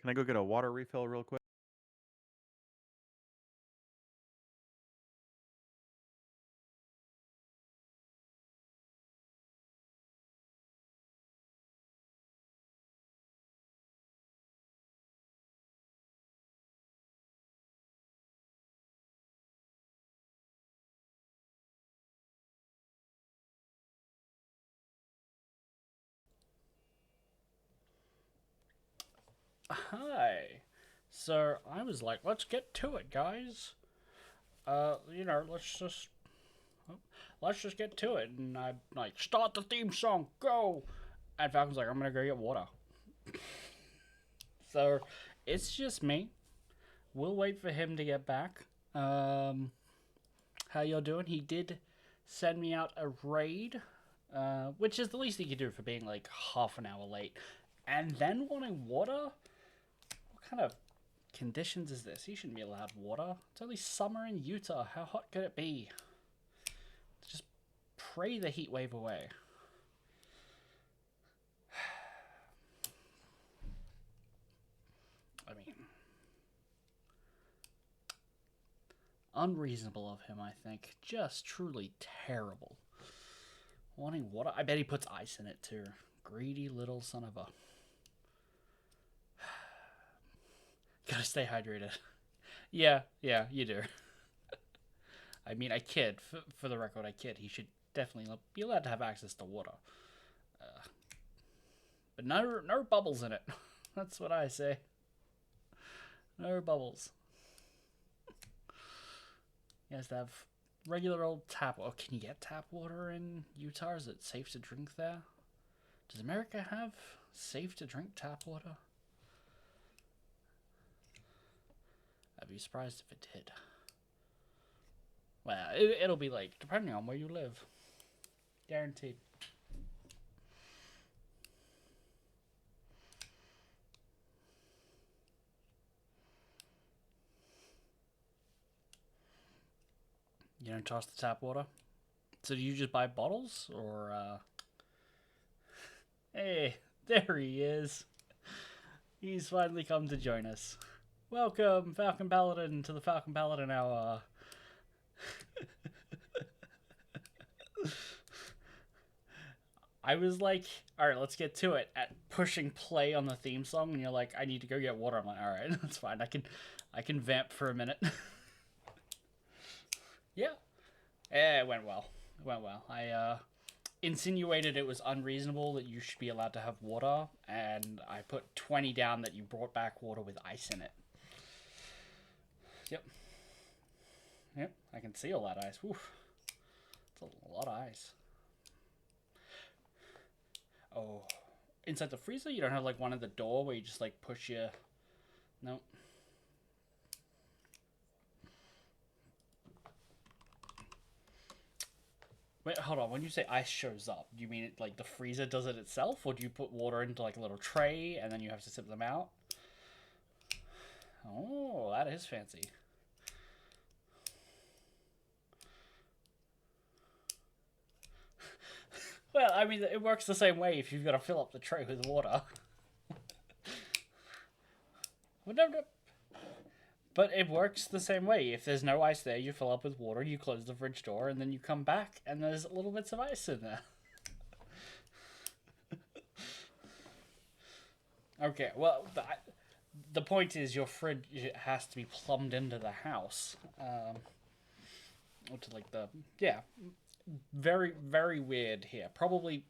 Can I go get a water refill real quick? Hi. So I was like, let's get to it, guys. You know, let's just get to it. And I like start the theme song, go. And Falcon's like, I'm gonna go get water. So it's just me. We'll wait for him to get back. How y'all doing? He did send me out a raid, which is the least he could do for being like half an hour late, and then wanting water. What kind of conditions is this? He shouldn't be allowed water. It's only summer in Utah. How hot could it be? Just pray the heat wave away. I mean, unreasonable of him, I think. Just truly terrible. Wanting water? I bet he puts ice in it too. Greedy little son of a. Gotta stay hydrated. Yeah, you do. I mean, I kid. For the record, I kid. He should definitely be allowed to have access to water. But no bubbles in it. That's what I say. No bubbles. He has to have regular old tap water. Can you get tap water in Utah? Is it safe to drink there? Does America have safe to drink tap water? I'd be surprised if it did. Well, it'll be like, depending on where you live. Guaranteed. You don't trust the tap water? So do you just buy bottles? Or, Hey, there he is. He's finally come to join us. Welcome, Falcon Paladin, to the Falcon Paladin Hour. I was like, all right, let's get to it. At pushing play on the theme song, and you're like, I need to go get water. I'm like, all right, that's fine. I can vamp for a minute. Yeah, it went well. It went well. I insinuated it was unreasonable that you should be allowed to have water, and I put 20 down that you brought back water with ice in it. Yep, yep. I can see all that ice. Oof, it's a lot of ice. Oh, inside the freezer, you don't have like one at the door where you just like push your. No. Wait, hold on. When you say ice shows up, do you mean it like the freezer does it itself, or do you put water into like a little tray and then you have to sip them out? Oh, that is fancy. Well, I mean, it works the same way if you've got to fill up the tray with water. Well, no, no. But it works the same way. If there's no ice there, you fill up with water, you close the fridge door, and then you come back, and there's little bits of ice in there. Okay, well, the point is your fridge has to be plumbed into the house. To like the yeah, very very weird here. Probably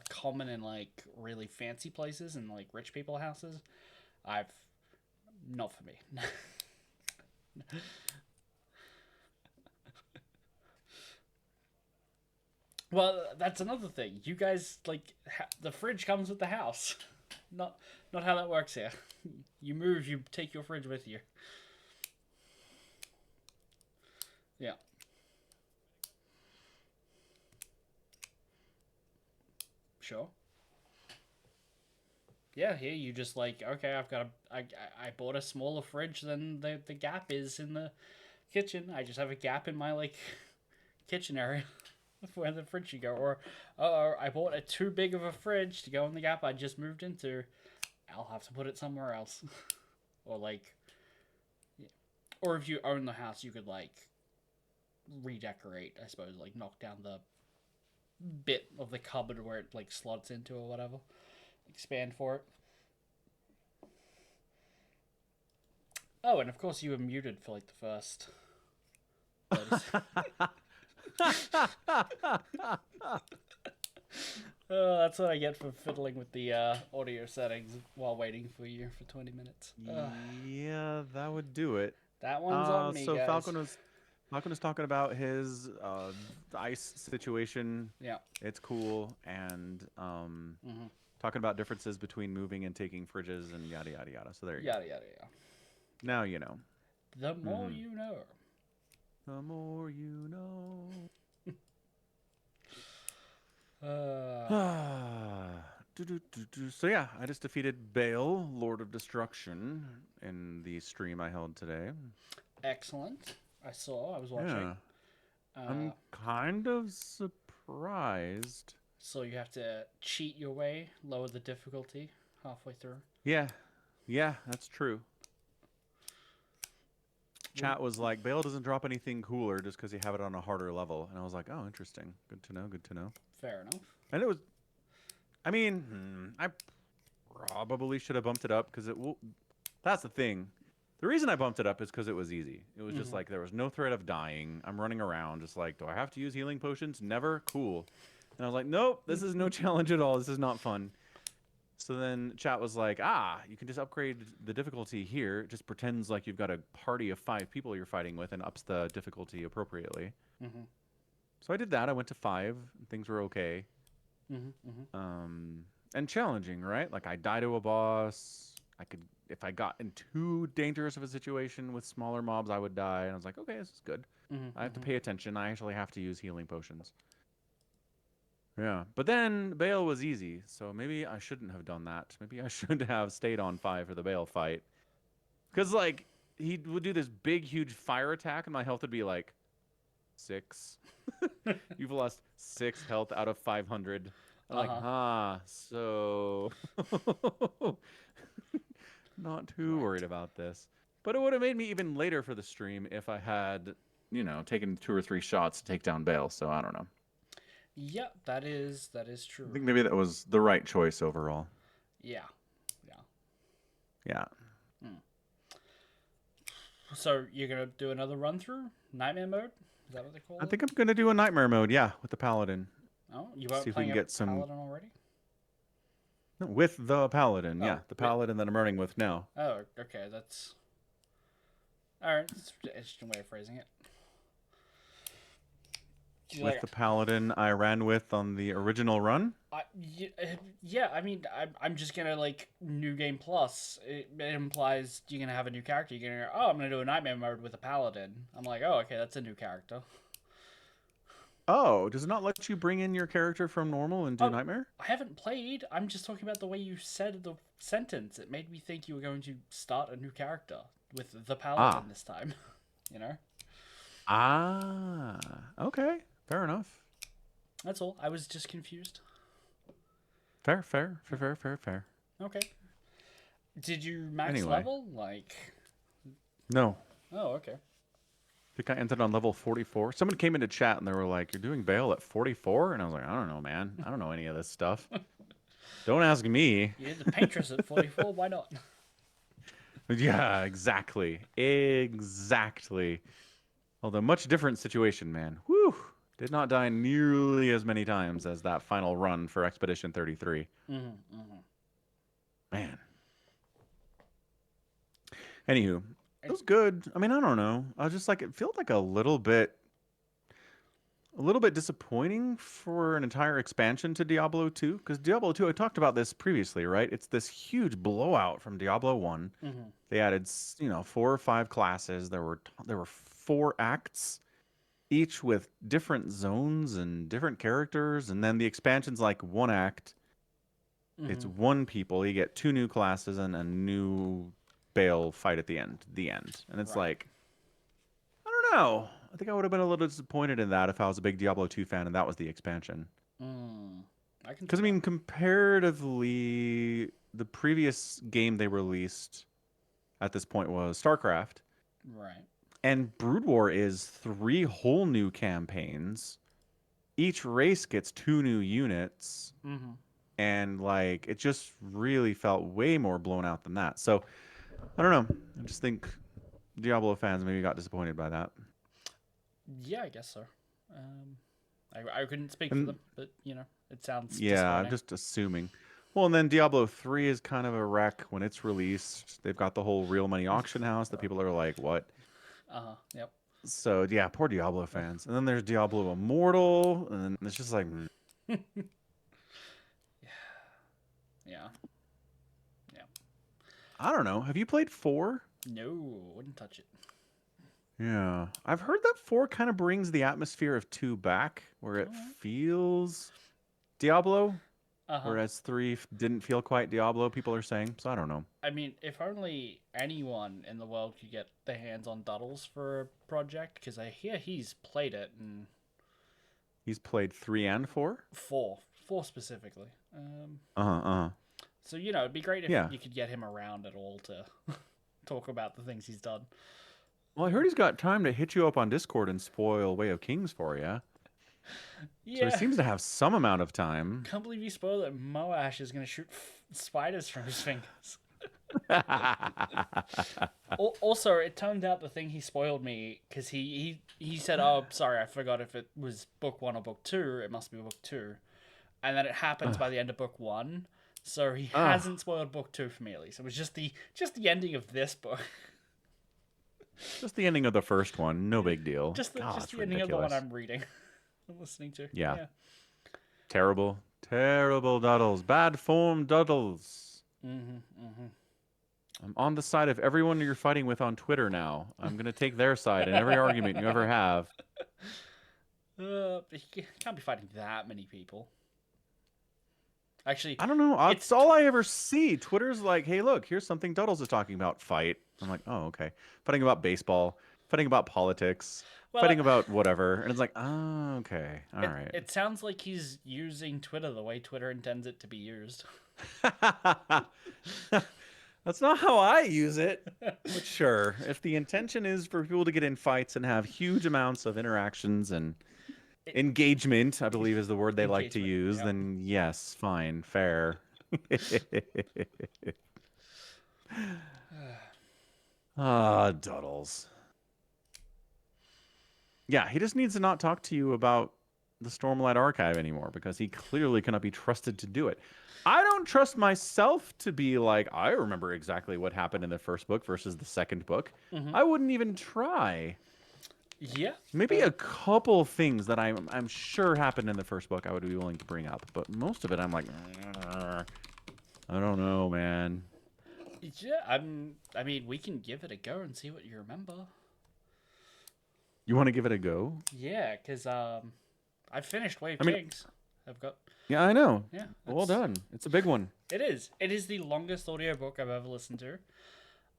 common in like really fancy places and like rich people houses. I've not for me. Well, that's another thing. You guys like the fridge comes with the house. Not not how that works here. You move, you take your fridge with you. Yeah. Sure. Yeah, here you just like okay, I bought a smaller fridge than the gap is in the kitchen. I just have a gap in my like kitchen area where the fridge should go. Or I bought a too big of a fridge to go in the gap I just moved into. I'll have to put it somewhere else. Or like, yeah. Or if you own the house, you could like redecorate, I suppose, like knock down the bit of the cupboard where it like slots into or whatever. Expand for it. Oh, and of course you were muted for like the first 30 that's what I get for fiddling with the audio settings while waiting for you for 20 minutes. Yeah, that would do it. That one's on me, So guys. Falcon was talking about his ice situation. Yeah. It's cool, and talking about differences between moving and taking fridges and yada yada yada. So there you go. Yada, yada, yada. Now you know. The more you know. The more you know. So yeah, I just defeated Baal, Lord of Destruction, in the stream I held today. Excellent. I was watching. Yeah. I'm kind of surprised. So you have to cheat your way, lower the difficulty halfway through. Yeah, that's true. Chat was like, Baal doesn't drop anything cooler just because you have it on a harder level. And I was like, oh, interesting. Good to know, good to know. Fair enough. And it was, I mean, I probably should have bumped it up because that's the thing. The reason I bumped it up is because it was easy. It was just like, there was no threat of dying. I'm running around just like, do I have to use healing potions? Never. Cool. And I was like, nope, this is no challenge at all. This is not fun. So then chat was like, you can just upgrade the difficulty here. It just pretends like you've got a party of 5 people you're fighting with and ups the difficulty appropriately. So I did that. I went to 5. And things were okay. And challenging, right? Like I die to a boss. If I got in too dangerous of a situation with smaller mobs, I would die. And I was like, okay, this is good. I have to pay attention. I actually have to use healing potions. Yeah, but then Baal was easy, so maybe I shouldn't have done that. Maybe I should have stayed on 5 for the Baal fight. Because, like, he would do this big, huge fire attack, and my health would be, like, 6. You've lost 6 health out of 500. I'm like, so... Not too worried about this. But it would have made me even later for the stream if I had, taken 2 or 3 shots to take down Baal, so I don't know. Yeah, that is true. I think maybe that was the right choice overall. Yeah. So you're gonna do another run through Nightmare mode? Is that what they call it? I think I'm gonna do a Nightmare mode, yeah, with the Paladin. Oh, you weren't playing Paladin already? No, with the Paladin, yeah, the Paladin that I'm running with now. Oh, okay, that's all right. That's an interesting way of phrasing it. With the Paladin I ran with on the original run? Yeah, I mean, I'm just gonna, like, New Game Plus. It implies you're gonna have a new character. You're gonna go, I'm gonna do a Nightmare mode with a Paladin. I'm like, oh, okay, that's a new character. Oh, does it not let you bring in your character from normal and do Nightmare? I haven't played. I'm just talking about the way you said the sentence. It made me think you were going to start a new character with the Paladin this time. Okay. Fair enough. That's all. I was just confused. Fair. Okay. Did you max level? Like... No. Oh, okay. I think I ended on level 44. Someone came into chat and they were like, you're doing Baal at 44? And I was like, I don't know, man. I don't know any of this stuff. Don't ask me. You did the Paintress at 44. Why not? Yeah, exactly. Although much different situation, man. Whew. Did not die nearly as many times as that final run for Expedition 33. Man. Anywho, it was good. I mean, I don't know. I was just like, it felt like a little bit disappointing for an entire expansion to Diablo 2. Because Diablo 2, I talked about this previously, right? It's this huge blowout from Diablo 1. They added, 4 or 5 classes. There were 4 acts, each with different zones and different characters, and then the expansion's like 1 act. It's 1 people. You get 2 new classes and a new Baal fight at the end. And it's like, I don't know. I think I would have been a little disappointed in that if I was a big Diablo 2 fan and that was the expansion. Because, I mean, comparatively, the previous game they released at this point was StarCraft. Right. And Brood War is 3 whole new campaigns. Each race gets 2 new units. Mm-hmm. And like it just really felt way more blown out than that. So I don't know. I just think Diablo fans maybe got disappointed by that. Yeah, I guess so. I couldn't speak for And them, but it sounds yeah, I'm disappointing. just assuming. Well, and then Diablo 3 is kind of a wreck when it's released. They've got the whole real money auction house that people are like, what? Yep. So yeah, poor Diablo fans. And then there's Diablo Immortal, and then it's just like, Yeah. Yeah. I don't know. Have you played 4? No, wouldn't touch it. Yeah, I've heard that 4 kind of brings the atmosphere of 2 back, where it feels Diablo, whereas 3 didn't feel quite Diablo. People are saying, so I don't know. I mean, if only anyone in the world could get their hands on Duddles for a project, because I hear he's played it and He's played 3 and 4. 4 specifically. So it'd be great if Yeah. you could get him around at all to talk about the things he's done. Well, I heard he's got time to hit you up on Discord and spoil Way of Kings for you. Yeah. So he seems to have some amount of time. Can't believe you spoiled that Moash is going to shoot spiders from his fingers. Also, it turned out the thing he spoiled me because he said, "Oh, sorry, I forgot if it was book 1 or book 2. It must be book 2," and then it happens by the end of book 1. So he hasn't spoiled book 2 for me at least. It was just the ending of this book. Just the ending of the first one, no big deal. Just the God, ending of the one I'm reading, I'm listening to. Yeah. Terrible, terrible Duddles, bad form Duddles. I'm on the side of everyone you're fighting with on Twitter now. I'm gonna take their side in every argument you ever have. But you can't be fighting that many people. Actually, I don't know. It's all I ever see. Twitter's like, hey, look, here's something Duddles is talking about. Fight. I'm like, oh, okay. Fighting about baseball, fighting about politics, fighting about whatever. And it's like, oh, okay. All right. It sounds like he's using Twitter the way Twitter intends it to be used. That's not how I use it. But sure, if the intention is for people to get in fights and have huge amounts of interactions and engagement, I believe is the word they like to use, then yes, fine, fair. Duddles. Yeah, he just needs to not talk to you about the Stormlight Archive anymore because he clearly cannot be trusted to do it. I don't trust myself to be like, I remember exactly what happened in the first book versus the second book. I wouldn't even try. Yeah. Maybe a couple things that I'm sure happened in the first book I would be willing to bring up, but most of it I'm like, I don't know, man. Yeah, I mean, we can give it a go and see what you remember. You want to give it a go? Yeah, because I've finished Way of Kings. I've got. Yeah, I know. Yeah. Well done. It's a big one. It is. It is the longest audiobook I've ever listened to.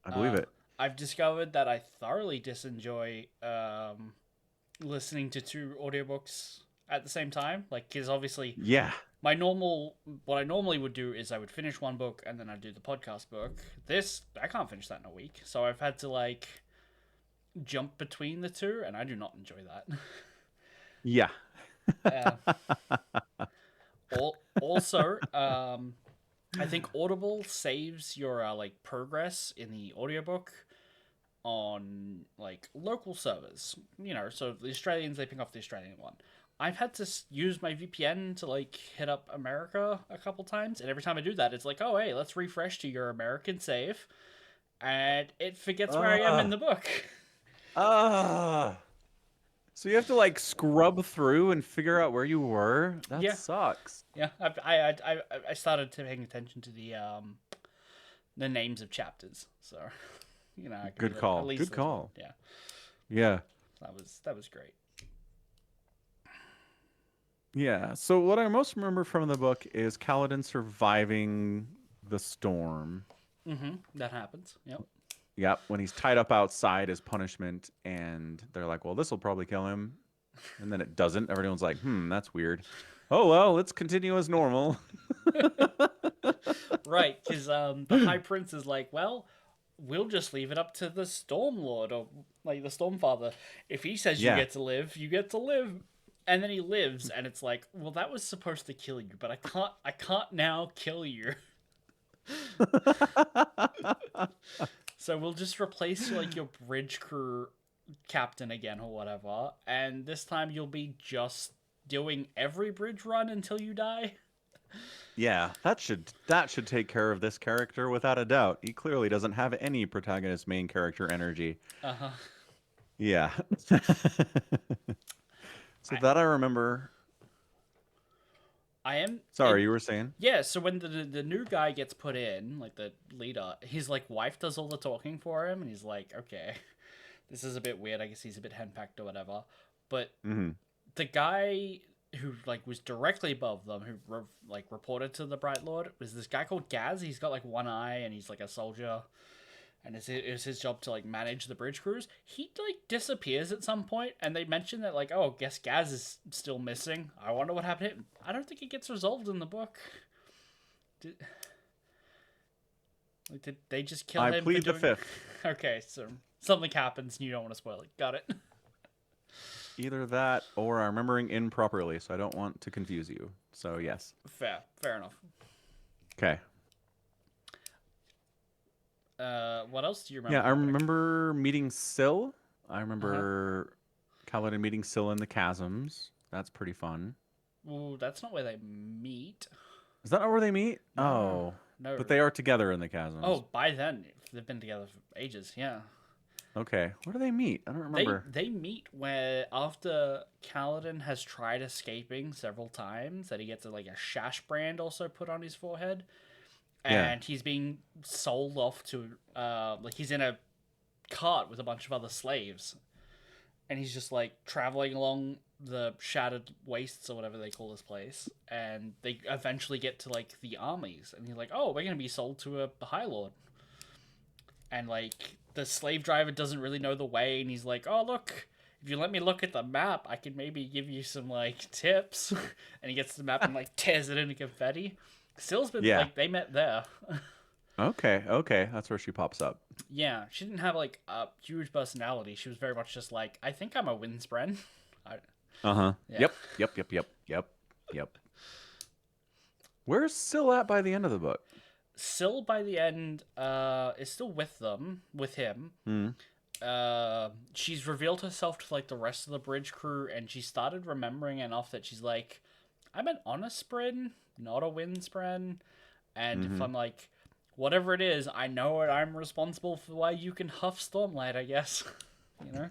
I believe it. I've discovered that I thoroughly disenjoy listening to 2 audiobooks at the same time. Like, because obviously, yeah, what I normally would do is I would finish one book and then I'd do the podcast book. This, I can't finish that in a week. So I've had to, like, jump between the 2, and I do not enjoy that. Yeah. Also, I think Audible saves your like progress in the audiobook on like local servers. So the Australians, they pick off the Australian one. I've had to use my VPN to like hit up America a couple times, and every time I do that, it's like, oh hey, let's refresh to your American save, and it forgets where I am in the book. So you have to like scrub through and figure out where you were. That sucks. Yeah, I started paying attention to the names of chapters. So, I could good call. Good call. Yeah. Yeah. That was great. Yeah. So what I most remember from the book is Kaladin surviving the storm. That happens. Yep. Yep, when he's tied up outside as punishment, and they're like, well, this will probably kill him. And then it doesn't. Everyone's like, that's weird. Oh, well, let's continue as normal. Right, because the High Prince is like, well, we'll just leave it up to the Storm Lord or like the Storm Father. If he says you Yeah. get to live, you get to live. And then he lives, and it's like, well, that was supposed to kill you, but I can't now kill you. So we'll just replace like your bridge crew captain again or whatever, and this time you'll be just doing every bridge run until you die. Yeah, that should take care of this character without a doubt. He clearly doesn't have any protagonist main character energy. Uh huh. Yeah. So I that I remember. I am Sorry, it. you were saying? Yeah, so when the new guy gets put in, like the leader, his like wife does all the talking for him, and he's like, okay, this is a bit weird. I guess he's a bit henpecked or whatever. But Hmm. the guy who like was directly above them, who like reported to the Bright Lord, was this guy called Gaz. He's got like one eye, and he's like a soldier, and it's his job to like manage the bridge crews. He like disappears at some point, and they mention that like, oh, I guess Gaz is still missing. I wonder what happened to him. I don't think it gets resolved in the book. Did, like, did they just kill I him? plead for the doing... fifth. Okay, so something happens, and you don't want to spoil it. Got it. Either that or I'm remembering improperly, so I don't want to confuse you. So yes. Fair enough. Okay. What else do you Yeah, remember I happening? remember meeting Syl. I Uh-huh. remember Kaladin meeting Syl in the chasms. That's pretty fun. Ooh, that's not where they meet. Is that not where they meet? No, Oh. no. But they are together in the chasms. Oh, by then they've been together for ages. Yeah, Okay. Where do they meet? I don't remember. they meet where after Kaladin has tried escaping several times, that he gets like a shash brand also put on his forehead, Yeah. and he's being sold off to like he's in a cart with a bunch of other slaves, and he's just like traveling along the shattered wastes or whatever they call this place, and they eventually get to like the armies, and he's like, oh, we're gonna be sold to a High Lord, and like the slave driver doesn't really know the way, and he's like, oh, look, if you let me look at the map, I can maybe give you some like tips. And he gets the map and like tears it into confetti. Still's been Yeah. like, they met there. Okay. Okay. That's where she pops up. Yeah, she didn't have like a huge personality. She was very much just like, I think I'm a Windspren. I, Uh-huh. yeah. Yep. Yep. Yep. Yep. Yep. Yep. Where's Syl at by the end of the book? Syl by the end is still with them, with him. Hmm. She's revealed herself to like the rest of the bridge crew, and she started remembering enough that she's like, I'm an honest spren, not a Windspren. And if I'm like, whatever it is, I know it. I'm responsible for why you can huff Stormlight, I guess. You know?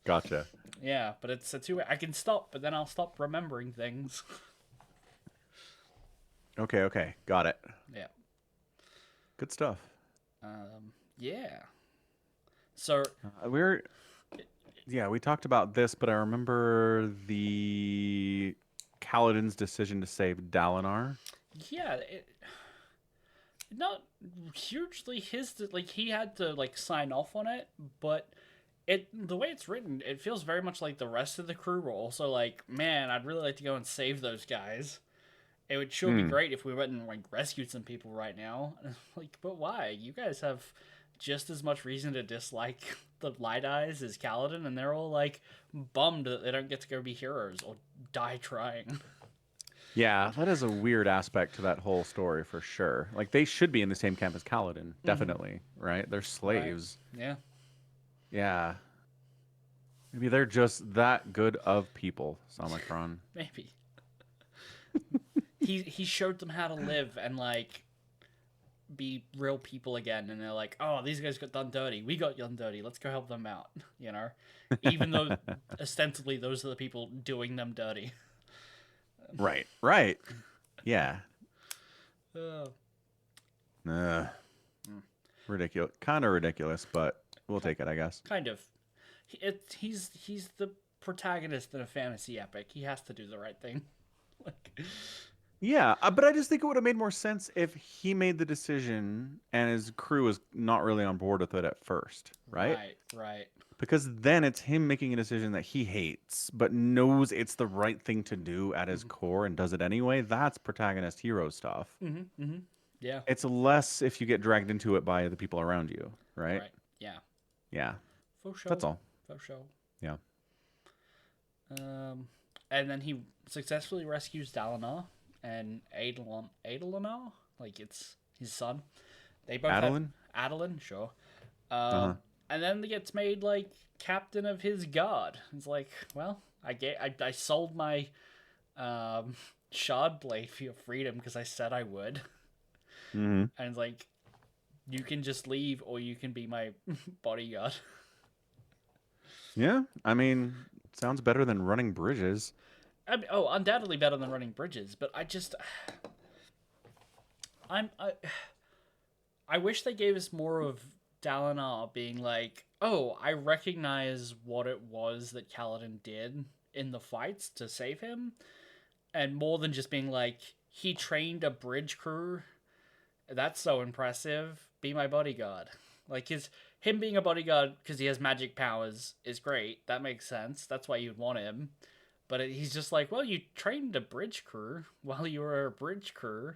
Gotcha. Yeah, but it's a two-way. I can stop, but then I'll stop remembering things. Okay. Okay. Got it. Yeah. Good stuff. Yeah. So Yeah, we talked about this, but I remember the Kaladin's decision to save Dalinar. yeah, not hugely his, like he had to like sign off on it, but the way it's written, it feels very much like the rest of the crew were also like, man, I'd really like to go and save those guys. It would sure be great if we went and like rescued some people right now. Like, but why? You guys have just as much reason to dislike the Light Eyes as Kaladin, and they're all like bummed that they don't get to go be heroes or die trying. Yeah, that is a weird aspect to that whole story for sure. Like they should be in the same camp as Kaladin, definitely, right? They're slaves. Right. Yeah. Yeah. Maybe they're just that good of people, Somicron. Maybe. He showed them how to live and like be real people again, and they're like, oh, these guys got done dirty, we got done dirty, let's go help them out. You know, even though ostensibly those are the people doing them dirty. Right, right. Yeah. uh, Ridiculous. Kind of ridiculous, but we'll take it, I guess. Kind of. He's the protagonist in a fantasy epic. He has to do the right thing. Like, Yeah, but I just think it would have made more sense if he made the decision and his crew was not really on board with it at first, right? right. Because then it's him making a decision that he hates, but knows it's the right thing to do at his Mm-hmm. core and does it anyway. That's protagonist hero stuff. Mm-hmm. Mm-hmm. Yeah. It's less if you get dragged into it by the people around you, right? Right. Yeah. Yeah, For sure. that's all. For sure. Yeah. Um, and then he successfully rescues Dalinar and Adelanar, like it's his son. They both have Adeline? Adeline, sure. Uh huh. And then he gets made like captain of his guard. It's like, well, I sold my um, shard blade for your freedom because I said I would, Hmm. and it's like, you can just leave or you can be my bodyguard. Yeah, I mean, sounds better than running bridges. I mean, oh, undoubtedly better than running bridges, but I just, I'm I wish they gave us more of Dalinar being like, oh, I recognize what it was that Kaladin did in the fights to save him, and more than just being like, he trained a bridge crew. That's so impressive. Be my bodyguard. Like him being a bodyguard because he has magic powers is great. That makes sense. That's why you'd want him. But he's just like, well, you trained a bridge crew while you were a bridge crew.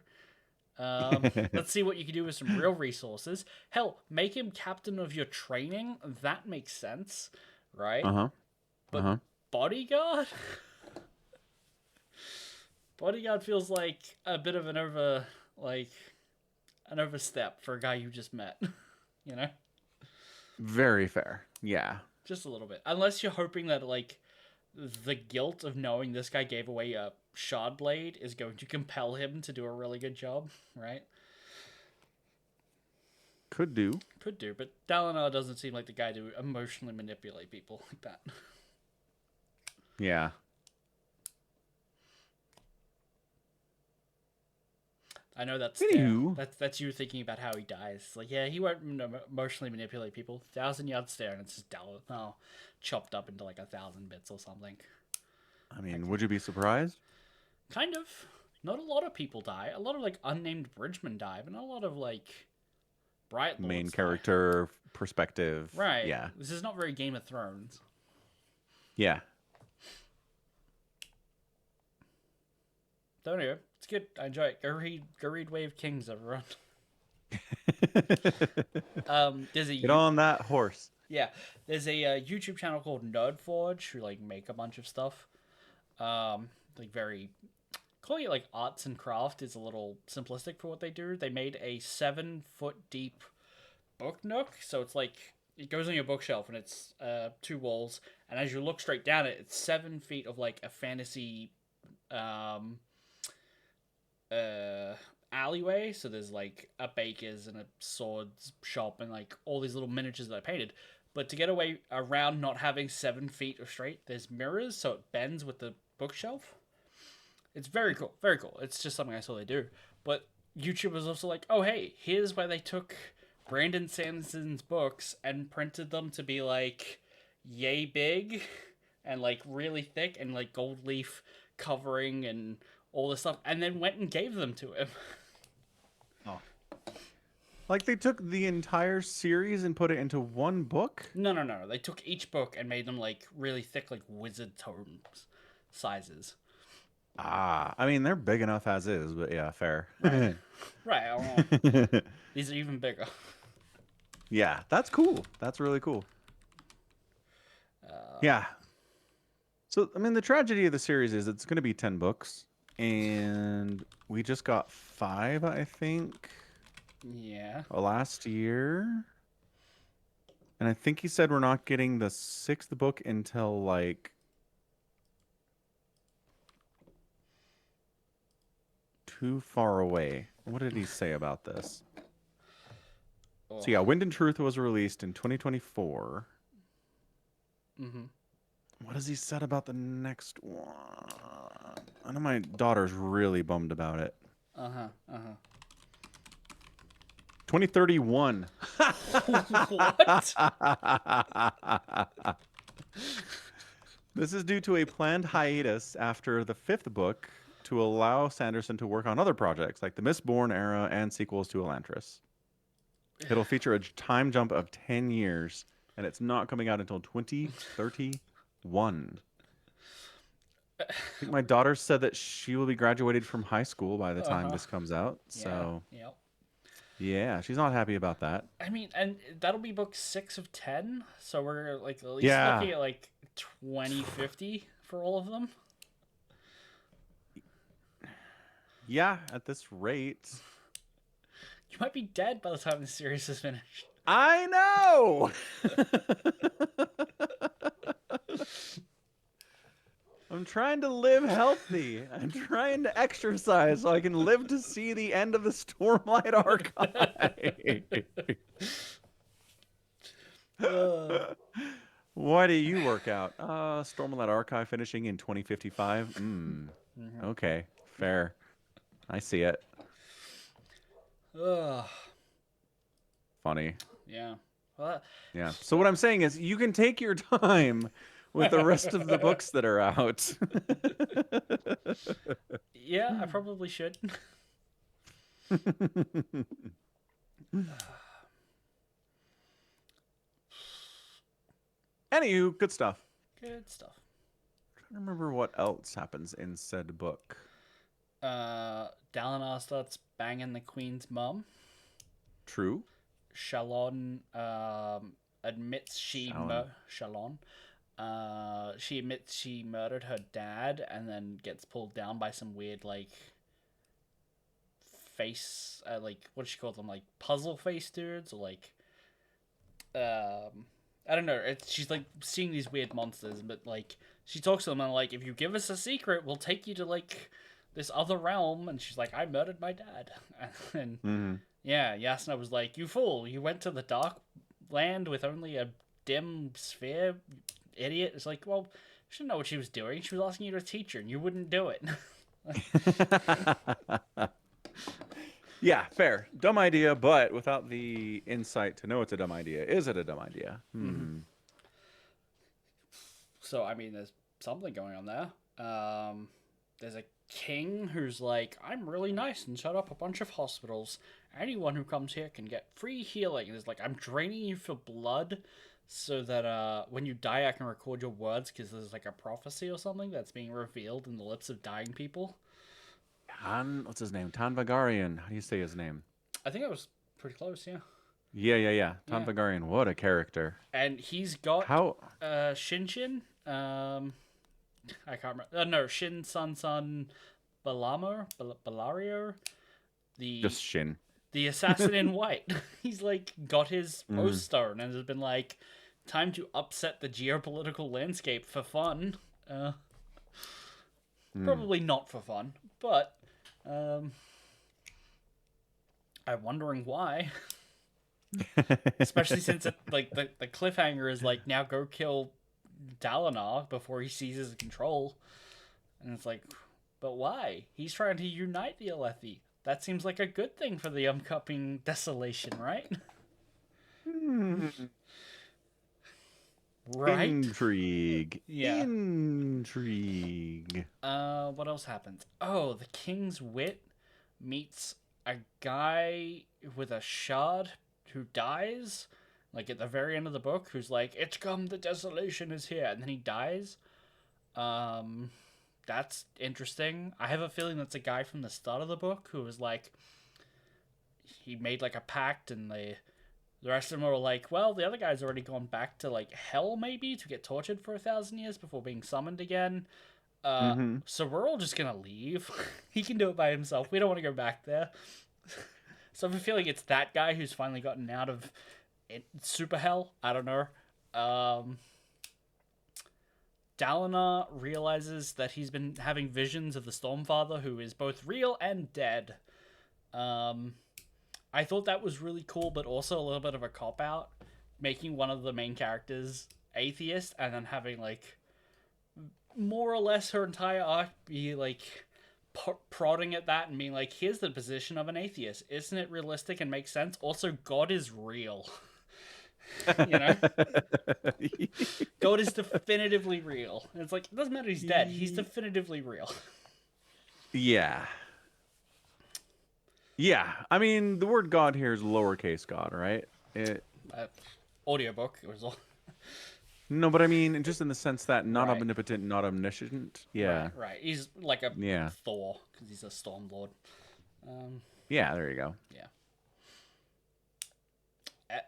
Let's see what you can do with some real resources. Hell, make him captain of your training. That makes sense, right? Uh huh. Uh But huh. bodyguard? Bodyguard feels like a bit of an overstep for a guy you just met. You know? Very fair. Yeah. Just a little bit. Unless you're hoping that like the guilt of knowing this guy gave away a shard blade is going to compel him to do a really good job, right? Could do. Could do, but Dalinar doesn't seem like the guy to emotionally manipulate people like that. Yeah. I know that's Anywho. that's you thinking about how he dies. It's like, yeah, he won't emotionally manipulate people. 1,000 yard stare, and it's just Dalinar chopped up into like 1,000 bits or something. I mean, would you be surprised? Kind of. Not a lot of people die. A lot of like unnamed bridgemen die, but not a lot of like bright lords Main die. character perspective. Right. Yeah. This is not very Game of Thrones. Yeah. Don't know. It's good. I enjoy it. Go read Way of Kings, everyone. There's a Get on that horse. yeah. There's a YouTube channel called Nerdforge who like make a bunch of stuff. Like very calling it like arts and craft is a little simplistic for what they do. They made a 7-foot deep book nook, so it's like it goes on your bookshelf and it's 2 walls, and as you look straight down it, it's 7 feet of like a fantasy alleyway. So there's like a baker's and a swords shop and like all these little miniatures that I painted. But to get away around not having 7 feet of straight, there's mirrors so it bends with the bookshelf. It's very cool, very cool. It's just something I saw they do. But YouTube was also like, oh hey, here's where they took Brandon Sanderson's books and printed them to be like yay big and like really thick and like gold leaf covering and all this stuff, and then went and gave them to him. Oh. Like they took the entire series and put it into one book? No. They took each book and made them like really thick, like wizard tomes sizes. Ah, I mean, they're big enough as is, but yeah, fair. Right. Right. These are even bigger. Yeah, that's cool. That's really cool. Yeah. So, I mean, the tragedy of the series is it's going to be 10 books, and we just got 5, I think, Yeah. last year. And I think he said we're not getting the 6th book until like too far away. What did he say about this? So yeah, Wind and Truth was released in 2024. Mm-hmm. What has he said about the next one? I know my daughter's really bummed about it. 2031. What? This is due to a planned hiatus after the 5th book to allow Sanderson to work on other projects like the Mistborn era and sequels to Elantris. It'll feature a time jump of 10 years. and it's not coming out until 2031. I think my daughter said that she will be graduated from high school by the time this comes out. Yeah. So, Yep. yeah, she's not happy about that. I mean, and that'll be book 6 of 10, so we're like at least Yeah. looking at like 2050 for all of them. Yeah, at this rate. You might be dead by the time the series is finished. I know! I'm trying to live healthy. I'm trying to exercise so I can live to see the end of the Stormlight Archive. Why do you work out? Stormlight Archive finishing in 2055? Okay, fair. I see it. Funny. Yeah. Well, yeah. So what I'm saying is you can take your time with the rest of the books that are out. Yeah, I probably should. Anywho, good stuff. Good stuff. I'm trying to remember what else happens in said book. Dalinar starts banging the queen's mum. True. Shalon admits she she admits she murdered her dad and then gets pulled down by some weird like face like what does she call them, like puzzle face dudes, or like I don't know. She's like seeing these weird monsters, but like she talks to them and like, if you give us a secret, we'll take you to like this other realm. And she's like, I murdered my dad. And yeah, Yasna was like, you fool! You went to the dark land with only a dim sphere, idiot. It's like, well, she didn't know what she was doing. She was asking you to teach her, and you wouldn't do it. Yeah, fair. Dumb idea, but without the insight to know it's a dumb idea, is it a dumb idea? So, I mean, there's something going on there. There's a king who's like, I'm really nice and set up a bunch of hospitals. Anyone who comes here can get free healing. And it's like, I'm draining you for blood so that when you die, I can record your words, because there's like a prophecy or something that's being revealed in the lips of dying people. What's his name? Tanvagarian. How do you say his name? I think it was pretty close, yeah. Yeah. Tanvagarian. What a character. And he's got Shinshin. I can't remember. No, Shin Sun Balario. Just Shin. The assassin in white. He's like got his poststone and has been like, time to upset the geopolitical landscape for fun. Probably not for fun, but I'm wondering why. Especially since like the cliffhanger is like, now go kill Dalinar before he seizes control. And it's like, but why? He's trying to unite the Alethi. That seems like a good thing for the upcoming desolation, right? Right? Intrigue. Yeah. Intrigue. What else happens? Oh, the King's Wit meets a guy with a shard who dies, like at the very end of the book, who's like, it's come, the desolation is here, and then he dies. That's interesting. I have a feeling that's a guy from the start of the book who was like, he made like a pact, and the rest of them were like, well, the other guy's already gone back to like hell maybe to get tortured for 1,000 years before being summoned again. So we're all just gonna leave. He can do it by himself. We don't want to go back there. So I have a feeling it's that guy who's finally gotten out of super hell. I don't know. Dalinar realizes that he's been having visions of the Stormfather, who is both real and dead. I thought that was really cool, but also a little bit of a cop-out, making one of the main characters atheist, and then having, like, more or less her entire arc be, like, prodding at that and being like, here's the position of an atheist. Isn't it realistic and makes sense? Also, God is real. You know? God is definitively real. And it's like, it doesn't matter he's dead. He's definitively real. Yeah. Yeah. I mean, the word God here is lowercase God, right? audiobook. It was all No, but I mean, just in the sense that not right, omnipotent, not omniscient. right, Yeah. right. He's like a Yeah. Thor because he's a Storm Lord. Um, Yeah, there you go. yeah,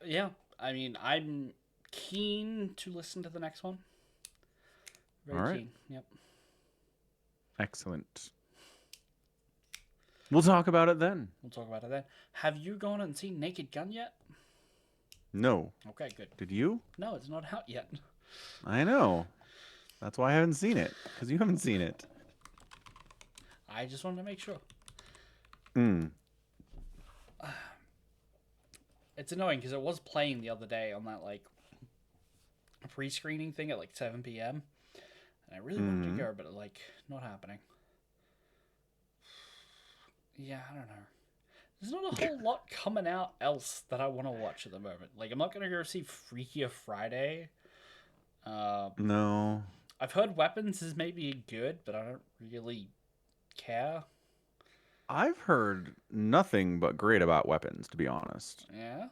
yeah. I mean, I'm keen to listen to the next one. All Very right. keen. Yep. Excellent. We'll talk about it then. We'll talk about it then. Have you gone and seen Naked Gun yet? No. Okay, good. Did you? No, it's not out yet. I know. That's why I haven't seen it. Because you haven't seen it. I just wanted to make sure. Hmm. It's annoying because it was playing the other day on that like pre-screening thing at like 7 p.m. And I really wanted to go, but like not happening. Yeah, I don't know. There's not a whole lot coming out else that I want to watch at the moment. Like I'm not gonna go see Freakier Friday. No. I've heard Weapons is maybe good, but I don't really care. I've heard nothing but great about weapons, to be honest. Yeah.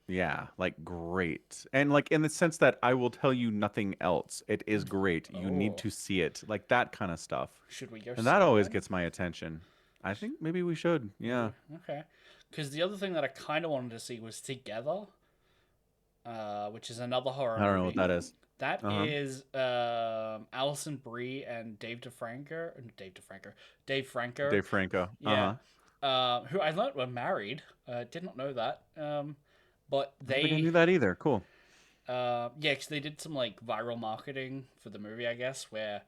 Yeah, like great. And like in the sense that I will tell you nothing else. It is great. You need Oh, to see it. Like that kind of stuff. should we go And see that it always then? gets my attention. I think maybe we should. Yeah. Okay. Because the other thing that I kind of wanted to see was Together, which is another horror I don't know what movie. that is. That Uh-huh. is Alison Brie and Dave Franco. Dave Franco. Yeah, Uh-huh. who I learned were married. Did not know that. But I don't think I knew that either. Cool. yeah, because they did some like viral marketing for the movie, I guess, where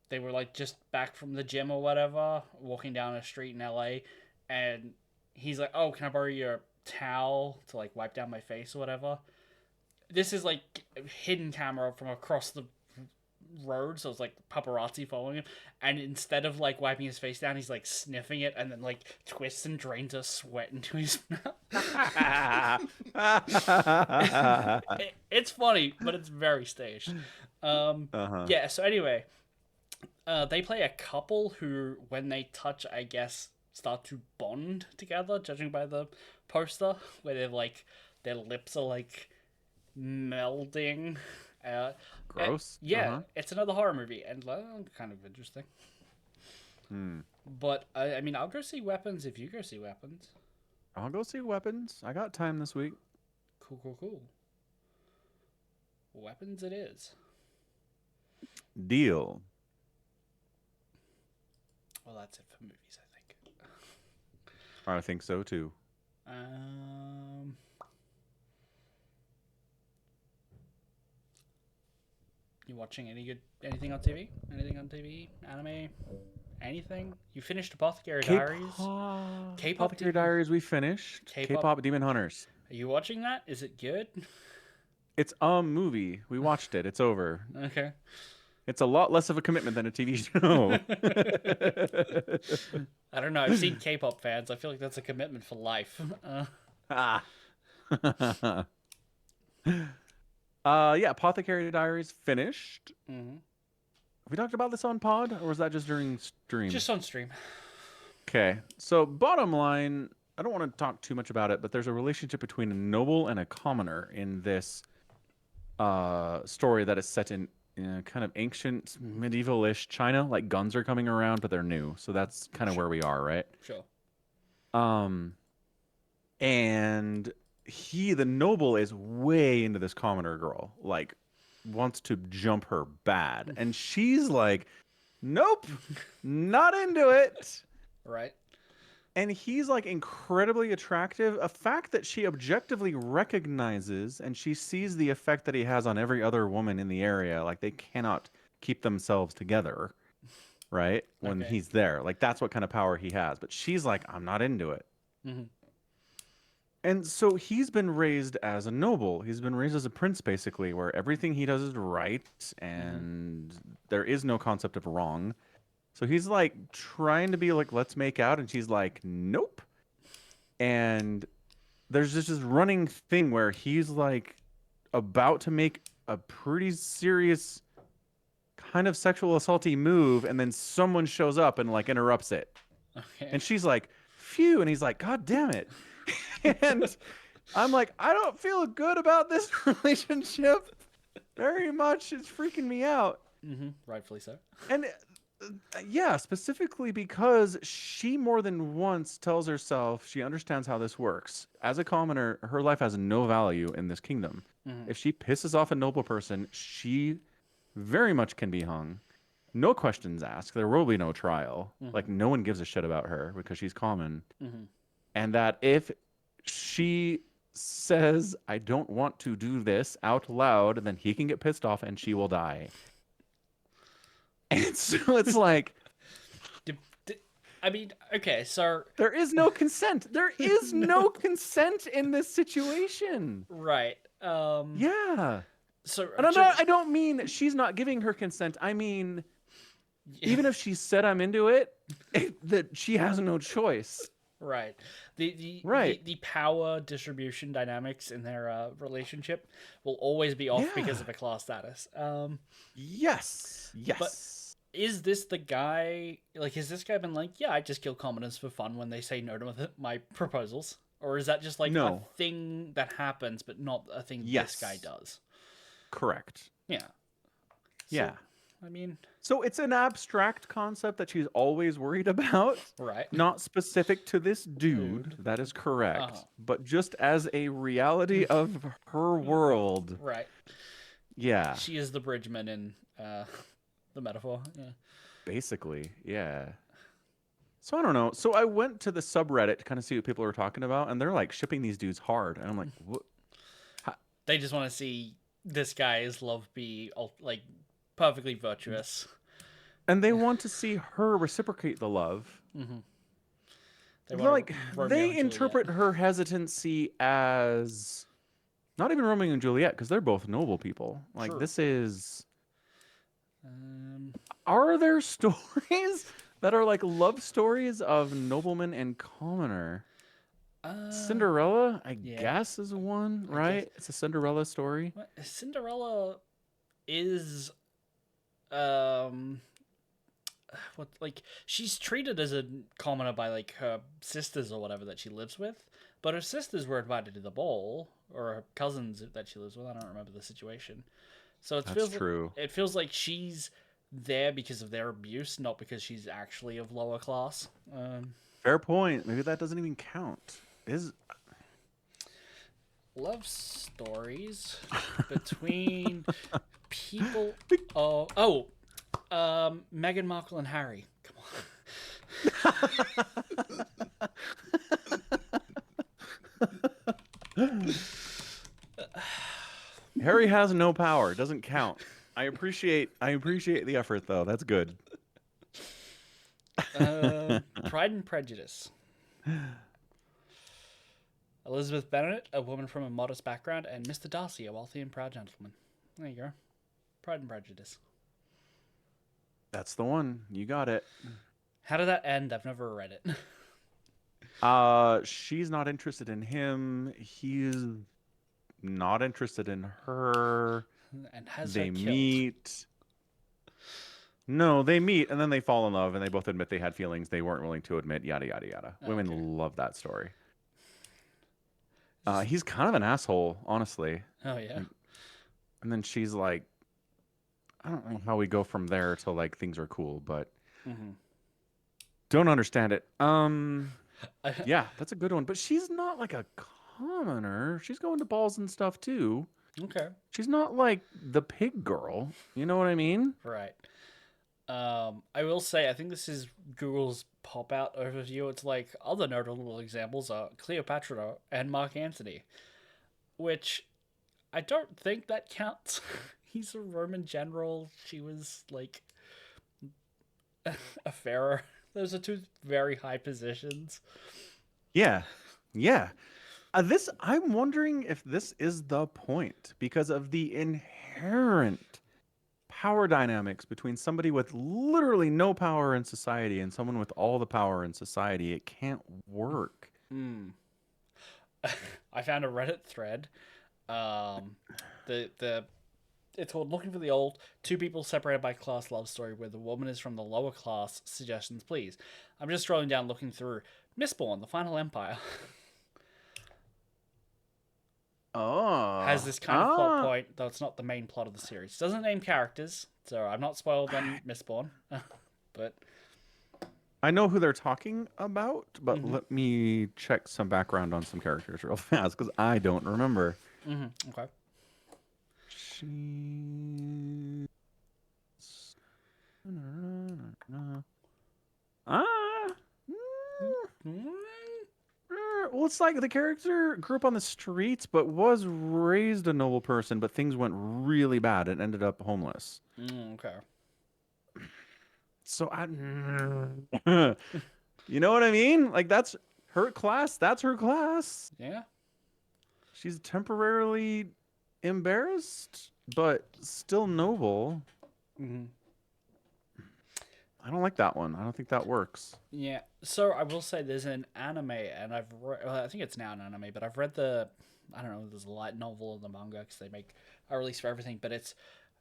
they were like just back from the gym or whatever, walking down a street in LA, and he's like, "Oh, can I borrow your towel to like wipe down my face or whatever?" This is like hidden camera from across the road, so it's like paparazzi following him. And instead of like wiping his face down, he's like sniffing it and then like twists and drains a sweat into his mouth. It's funny, but it's very staged. Uh-huh. Yeah. So anyway, they play a couple who, when they touch, I guess, start to bond together. Judging by the poster, where they're like their lips are like melding. Gross. Yeah, Uh-huh. it's another horror movie, and kind of interesting. Hmm. But I mean, I'll go see Weapons if you go see Weapons. I'll go see weapons. I got time this week. Cool, cool, cool. Weapons it is. Deal. Well, that's it for movies, I think. I think so too. You watching anything on TV? Anything on TV? Anime? Anything? You finished Apothecary Diaries? K-pop Apothecary Diaries we finished. K-pop. K-pop Demon Hunters. Are you watching that? Is it good? It's a movie. We watched it. It's over. Okay. It's a lot less of a commitment than a TV show. I don't know. I've seen K-pop fans. I feel like that's a commitment for life. Ah. Yeah, Apothecary Diaries finished. Mm-hmm. Have we talked about this on pod, or was that just during stream? Just on stream. Okay. So bottom line, I don't want to talk too much about it, but there's a relationship between a noble and a commoner in this story that is set in kind of ancient medieval-ish China. Like guns are coming around, but they're new. So that's kind of where we are, right? Sure. And the noble is way into this commoner girl, like wants to jump her bad. And she's like, nope, not into it. Right. And he's like incredibly attractive, a fact that she objectively recognizes, and she sees the effect that he has on every other woman in the area. Like they cannot keep themselves together, right? When Okay. he's there. Like that's what kind of power he has. But she's like, I'm not into it. Mm-hmm. And so he's been raised as a noble. He's been raised as a prince, basically, where everything he does is right and there is no concept of wrong. So he's like trying to be like, let's make out. And she's like, nope. And there's just this running thing where he's like about to make a pretty serious kind of sexual assaulty move. And then someone shows up and like interrupts it. Okay. And she's like, phew. And he's like, God damn it. And I'm like, I don't feel good about this relationship very much. It's freaking me out. Rightfully so. And yeah, specifically because she more than once tells herself she understands how this works. As a commoner, her life has no value in this kingdom. If she pisses off a noble person, she very much can be hung. No questions asked. There will be no trial. Like, no one gives a shit about her because she's common. And that if she says, I don't want to do this out loud, then he can get pissed off and she will die. And so it's like, I mean, okay, so there is no consent. There is no consent in this situation. right. Yeah. So And I don't mean she's not giving her consent. I mean, even if she said I'm into it, that she has no choice. right. Right. The power distribution dynamics in their relationship will always be off because of a class status. Yes. Yes. But is this the guy? Like, has this guy been like, yeah, I just kill commoners for fun when they say no to my proposals? Or is that just like a thing that happens, but not a thing this guy does? Correct. Yeah. Yeah. I mean, so it's an abstract concept that she's always worried about. Right. Not specific to this dude. That is correct. But just as a reality of her world. Right. Yeah. She is the bridgeman in the metaphor. Yeah. Basically, yeah. So I don't know. So I went to the subreddit to kind of see what people were talking about, and they're like shipping these dudes hard. And I'm like, what? They just want to see this guy's love be like perfectly virtuous. And they want to see her reciprocate the love. They interpret her hesitancy as not even Romeo and Juliet, because they're both noble people. Like, this is... Are there stories that are like love stories of nobleman and commoner? Cinderella, I guess, is one, right? It's a Cinderella story. Cinderella is what, like, she's treated as a commoner by like her sisters or whatever that she lives with, but her sisters were invited to the ball, or her cousins that she lives with. I don't remember the situation. So That's true. It feels like she's there because of their abuse, not because she's actually of lower class. Fair point. Maybe that doesn't even count. Is love stories between people? Meghan Markle and Harry. Come on. Harry has no power. Doesn't count. I appreciate the effort, though. That's good. Pride and Prejudice. Elizabeth Bennet, a woman from a modest background, and Mr. Darcy, a wealthy and proud gentleman. There you go. Pride and Prejudice. That's the one. You got it. How did that end? I've never read it. She's not interested in him. He's not interested in her. And has they her killed. Meet. No, they meet and then they fall in love and they both admit they had feelings they weren't willing to admit. Yada yada yada. Okay. Women love that story. He's kind of an asshole, honestly. Oh yeah. And then she's like, I don't know how we go from there to like things are cool, but don't understand it. Yeah, that's a good one. But she's not like a commoner. She's going to balls and stuff too. Okay. She's not like the pig girl. You know what I mean? Right. I will say, I think this is Google's pop-out overview. It's like, other notable examples are Cleopatra and Mark Antony, which I don't think that counts. He's a Roman general. She was like a pharaoh. Those are two very high positions. Yeah. Yeah. I'm wondering if this is the point because of the inherent power dynamics between somebody with literally no power in society and someone with all the power in society. It can't work. I found a Reddit thread. It's called "Looking for the Old Two People Separated by Class Love Story," where the woman is from the lower class. Suggestions, please. I'm just scrolling down, looking through Mistborn: The Final Empire. has Oh. this kind of plot point, though it's not the main plot of the series. Doesn't name characters, so I'm not spoiled on Mistborn. But I know who they're talking about, but mm-hmm, let me check some background on some characters real fast because I don't remember. mm-hmm, okay. She. Ah. Mm-hmm. Well, it's like the character grew up on the streets, but was raised a noble person, but things went really bad and ended up homeless. Okay. So I, you know what I mean? Like that's her class. That's her class. Yeah. She's temporarily embarrassed, but still noble. Mm-hmm. I don't like that one. I don't think that works. Yeah. So I will say there's an anime, and I think it's now an anime, but I've read I don't know, there's a light novel of the manga because they make a release for everything, but it's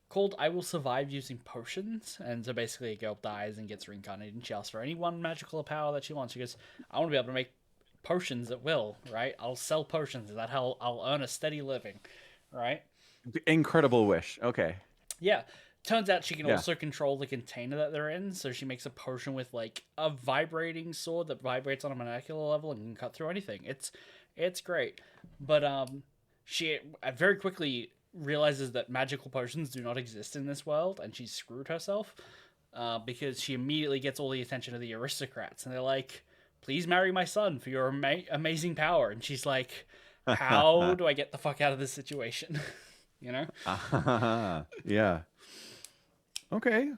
called I Will Survive Using Potions. And so basically a girl dies and gets reincarnated, and she asks for any one magical power that she wants. She goes, I want to be able to make potions at will, right? I'll sell potions, and that's how I'll earn a steady living, right? Incredible wish. Okay. Yeah. Turns out she can Yeah. also control the container that they're in, so she makes a potion with like a vibrating sword that vibrates on a molecular level and can cut through anything. It's great. But she very quickly realizes that magical potions do not exist in this world, and she's screwed herself because she immediately gets all the attention of the aristocrats, and they're like, please marry my son for your amazing power. And she's like, how do I get the fuck out of this situation? You know? Yeah. Okay.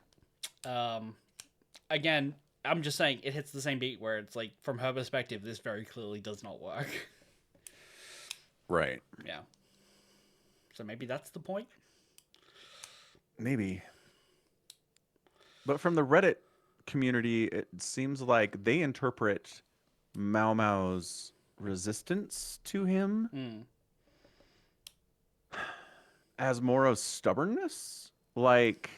Again, I'm just saying it hits the same beat where it's like, from her perspective, this very clearly does not work. Right. Yeah. So maybe that's the point. Maybe. But from the Reddit community, it seems like they interpret Mao Mao's resistance to him as more of stubbornness. Like,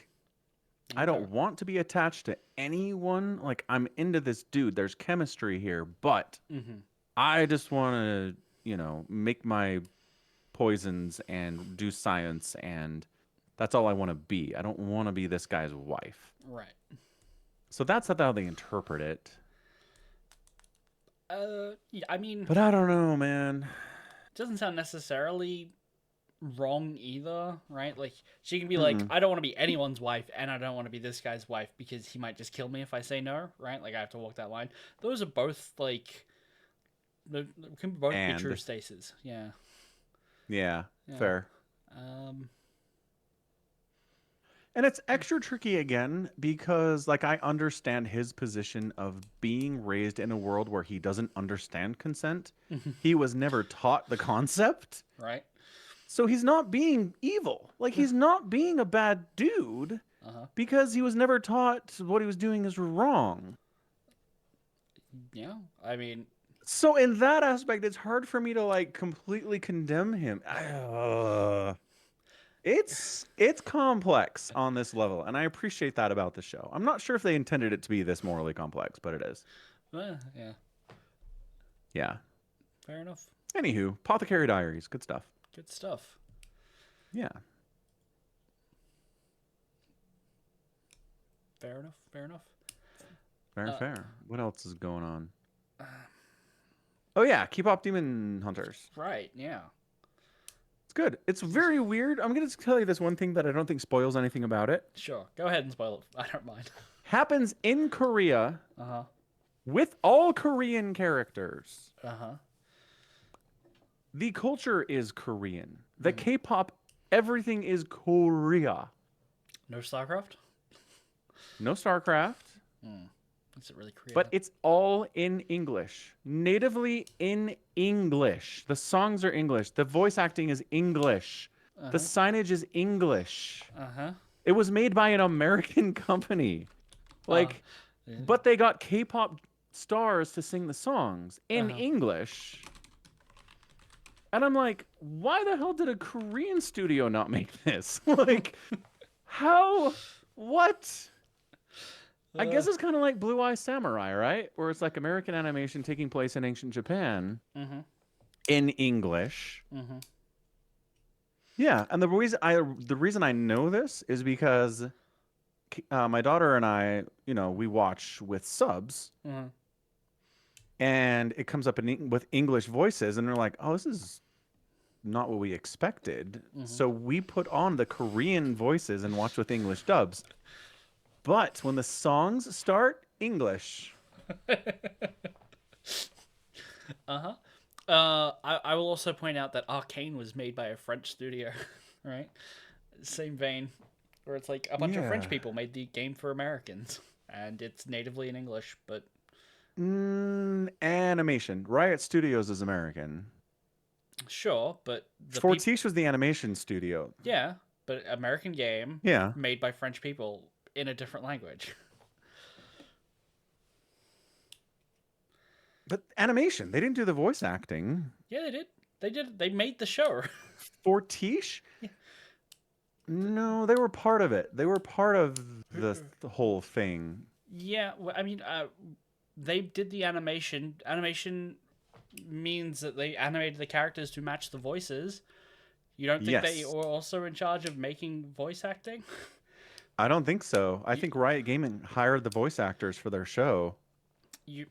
I don't want to be attached to anyone. Like, I'm into this dude. There's chemistry here, but I just want to, make my poisons and do science, and that's all I want to be. I don't want to be this guy's wife. Right. So that's how they interpret it. Yeah, I mean, But I don't know, man. it doesn't sound necessarily wrong either, right? Like, she can be like, I don't want to be anyone's wife, and I don't want to be this guy's wife because he might just kill me if I say no, right? Like, I have to walk that line. Those are both, like, can both be true staces. Yeah. Yeah, fair. Um, And it's extra tricky again because, like, I understand his position of being raised in a world where he doesn't understand consent. He was never taught the concept. right. So he's not being evil. Like, he's not being a bad dude because he was never taught what he was doing is wrong. Yeah, I mean, So in that aspect, it's hard for me to, like, completely condemn him. It's complex on this level, and I appreciate that about the show. I'm not sure if they intended it to be this morally complex, but it is. Yeah. Yeah. Fair enough. Anywho, Apothecary Diaries, good stuff. Good stuff. Yeah. Fair enough. Fair. What else is going on? Oh yeah, K-pop Demon Hunters. Right, yeah. It's good. It's very weird. I'm going to tell you this one thing that I don't think spoils anything about it. Sure. Go ahead and spoil it. I don't mind. Happens in Korea Uh-huh. with all Korean characters. Uh-huh. The culture is Korean. The K-pop, everything is Korea. No StarCraft? No StarCraft. Is it really Korean? But it's all in English. Natively in English. The songs are English. The voice acting is English. The signage is English. It was made by an American company. Like, but they got K-pop stars to sing the songs in English. And I'm like, why the hell did a Korean studio not make this? Like, how? What? I guess it's kind of like Blue Eye Samurai, right? Where it's like American animation taking place in ancient Japan in English. Yeah, and the reason I know this is because my daughter and I, we watch with subs, Mhm. and it comes up with English voices, and we're like, oh, this is not what we expected. Mhm. So we put on the Korean voices and watch with English dubs. But when the songs start, English. Uh-huh. I will also point out that Arcane was made by a French studio, right? Same vein, where it's like a bunch of French Yeah. people made the game for Americans, and it's natively in English, but Animation. Riot Studios is American. sure, but the people, Fortiche was the animation studio. yeah, but American game Yeah. made by French people in a different language. But animation. They didn't do the voice acting. Yeah, they did. They did. They made the show. Fortiche? Yeah. No, they were part of it. They were part of the whole thing. Yeah, well, I mean, they did the animation. Animation means that they animated the characters to match the voices. You don't think they Yes. were also in charge of making voice acting? I don't think so. I You, think Riot Gaming hired the voice actors for their show.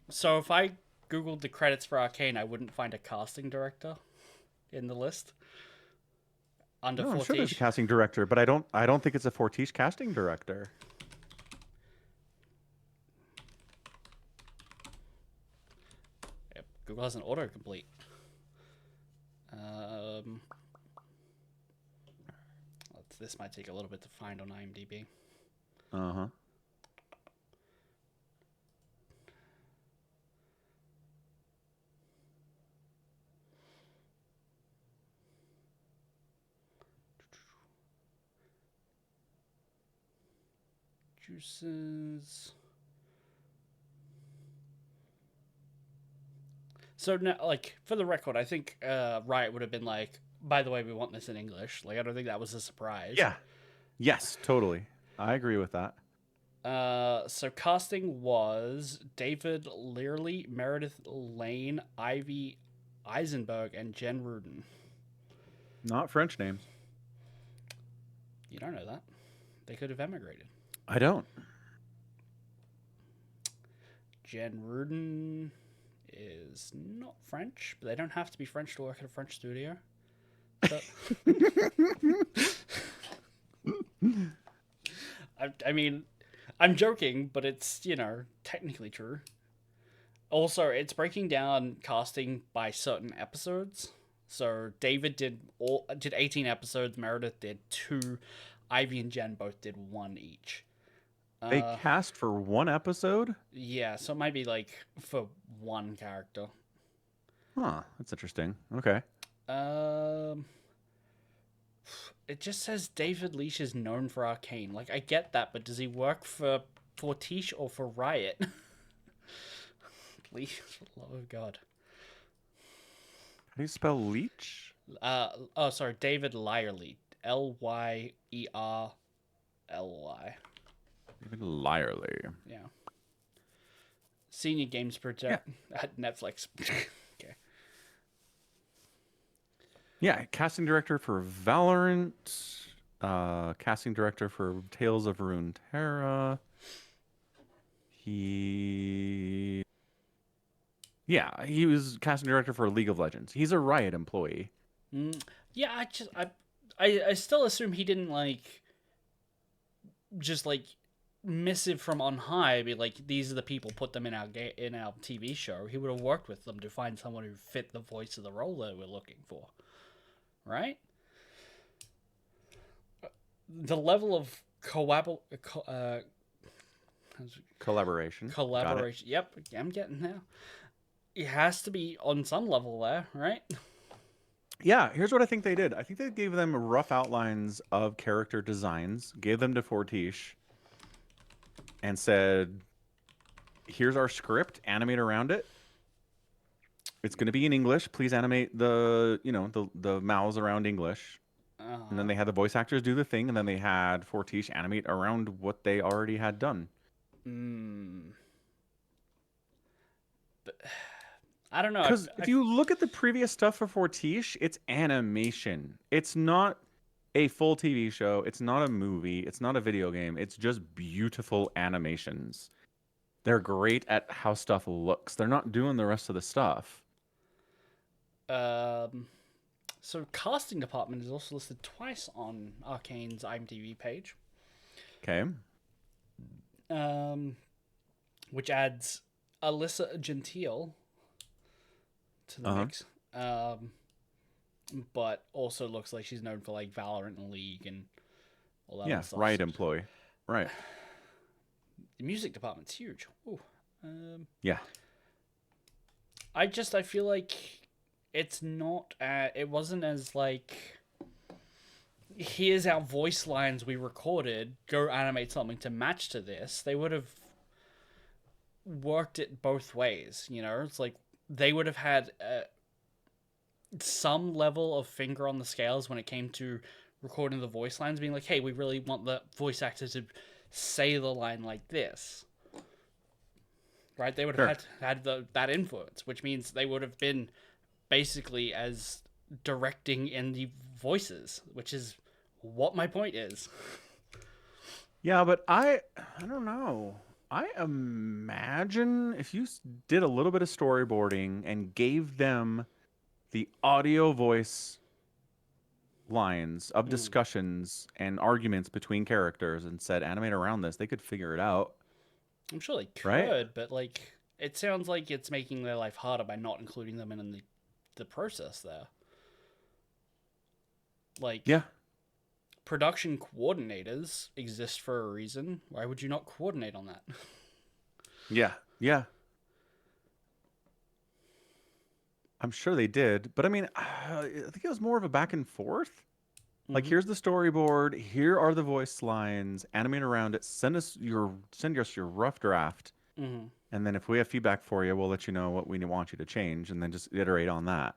so if I googled the credits for Arcane, I wouldn't find a casting director in the list under No, I'm sure there's a Fortiche. casting director, but I don't think it's a Fortiche casting director. Yep, Google has an autocomplete. Um, this might take a little bit to find on IMDb. Uh-huh. Juices. So now, like for the record, I think Riot would have been like, "By the way, we want this in English." Like, I don't think that was a surprise. Yeah. Yes, totally. I agree with that. So casting was David Learley, Meredith Lane, Ivy Eisenberg, and Jen Rudin. Not French names. You don't know that. They could have emigrated. I don't. Jen Rudin is not French, but they don't have to be French to work at a French studio. So... I mean, I'm joking, but it's, technically true. Also, it's breaking down casting by certain episodes. So David did 18 episodes, Meredith did 2, Ivy and Jen both did 1 each. They cast for one episode? Yeah, so it might be like for one character. Huh, that's interesting. Okay. It just says David Leash is known for Arcane. Like, I get that, but does he work for Fortiche or for Riot? Leash, for the love of God. How do you spell leech? Sorry, David Lyerly. Lyerly. David Lyerly. Yeah. Senior games project at Netflix. Okay. Yeah, casting director for Valorant, casting director for Tales of Runeterra. He was casting director for League of Legends. He's a Riot employee. Yeah, I still assume he didn't just missive from on high be like, these are the people, put them in our TV show. He would have worked with them to find someone who fit the voice of the role that we're looking for, right? The level of Collaboration. collaboration. Yep, I'm getting there. It has to be on some level there, right? Yeah, here's what I think they did. I think they gave them rough outlines of character designs, gave them to Fortiche, and said, here's our script, animate around it. It's going to be in English. Please animate the mouths around English. And then they had the voice actors do the thing, and then they had Fortiche animate around what they already had done. But I don't know. Because if you look at the previous stuff for Fortiche, it's animation. It's not a full TV show. It's not a movie. It's not a video game. It's just beautiful animations. They're great at how stuff looks. They're not doing the rest of the stuff. Um, so casting department is also listed twice on Arcane's IMDb page. Okay. Which adds Alyssa Gentile to the mix. But also looks like she's known for like Valorant and League and all that Yeah, stuff. Riot employee. Right. The music department's huge. Ooh. Yeah. I feel like it's not. It wasn't as like. Here's our voice lines we recorded. Go animate something to match to this. They would have worked it both ways. You know, it's like they would have had some level of finger on the scales when it came to recording the voice lines, being like, "Hey, we really want the voice actor to say the line like this." Right? They would have had that influence, which means they would have been basically as directing in the voices, which is what my point is. Yeah, but I don't know. I imagine if you did a little bit of storyboarding and gave them the audio voice lines of discussions and arguments between characters and said animate around this, they could figure it out. I'm sure they could, right? but like it sounds like it's making their life harder by not including them in the process there. Like, Yeah. Production coordinators exist for a reason. Why would you not coordinate on that? Yeah. Yeah. I'm sure they did, but I mean, I think it was more of a back and forth. Like, here's the storyboard. Here are the voice lines. Animate around it. Send us your rough draft, and then if we have feedback for you, we'll let you know what we want you to change, and then just iterate on that.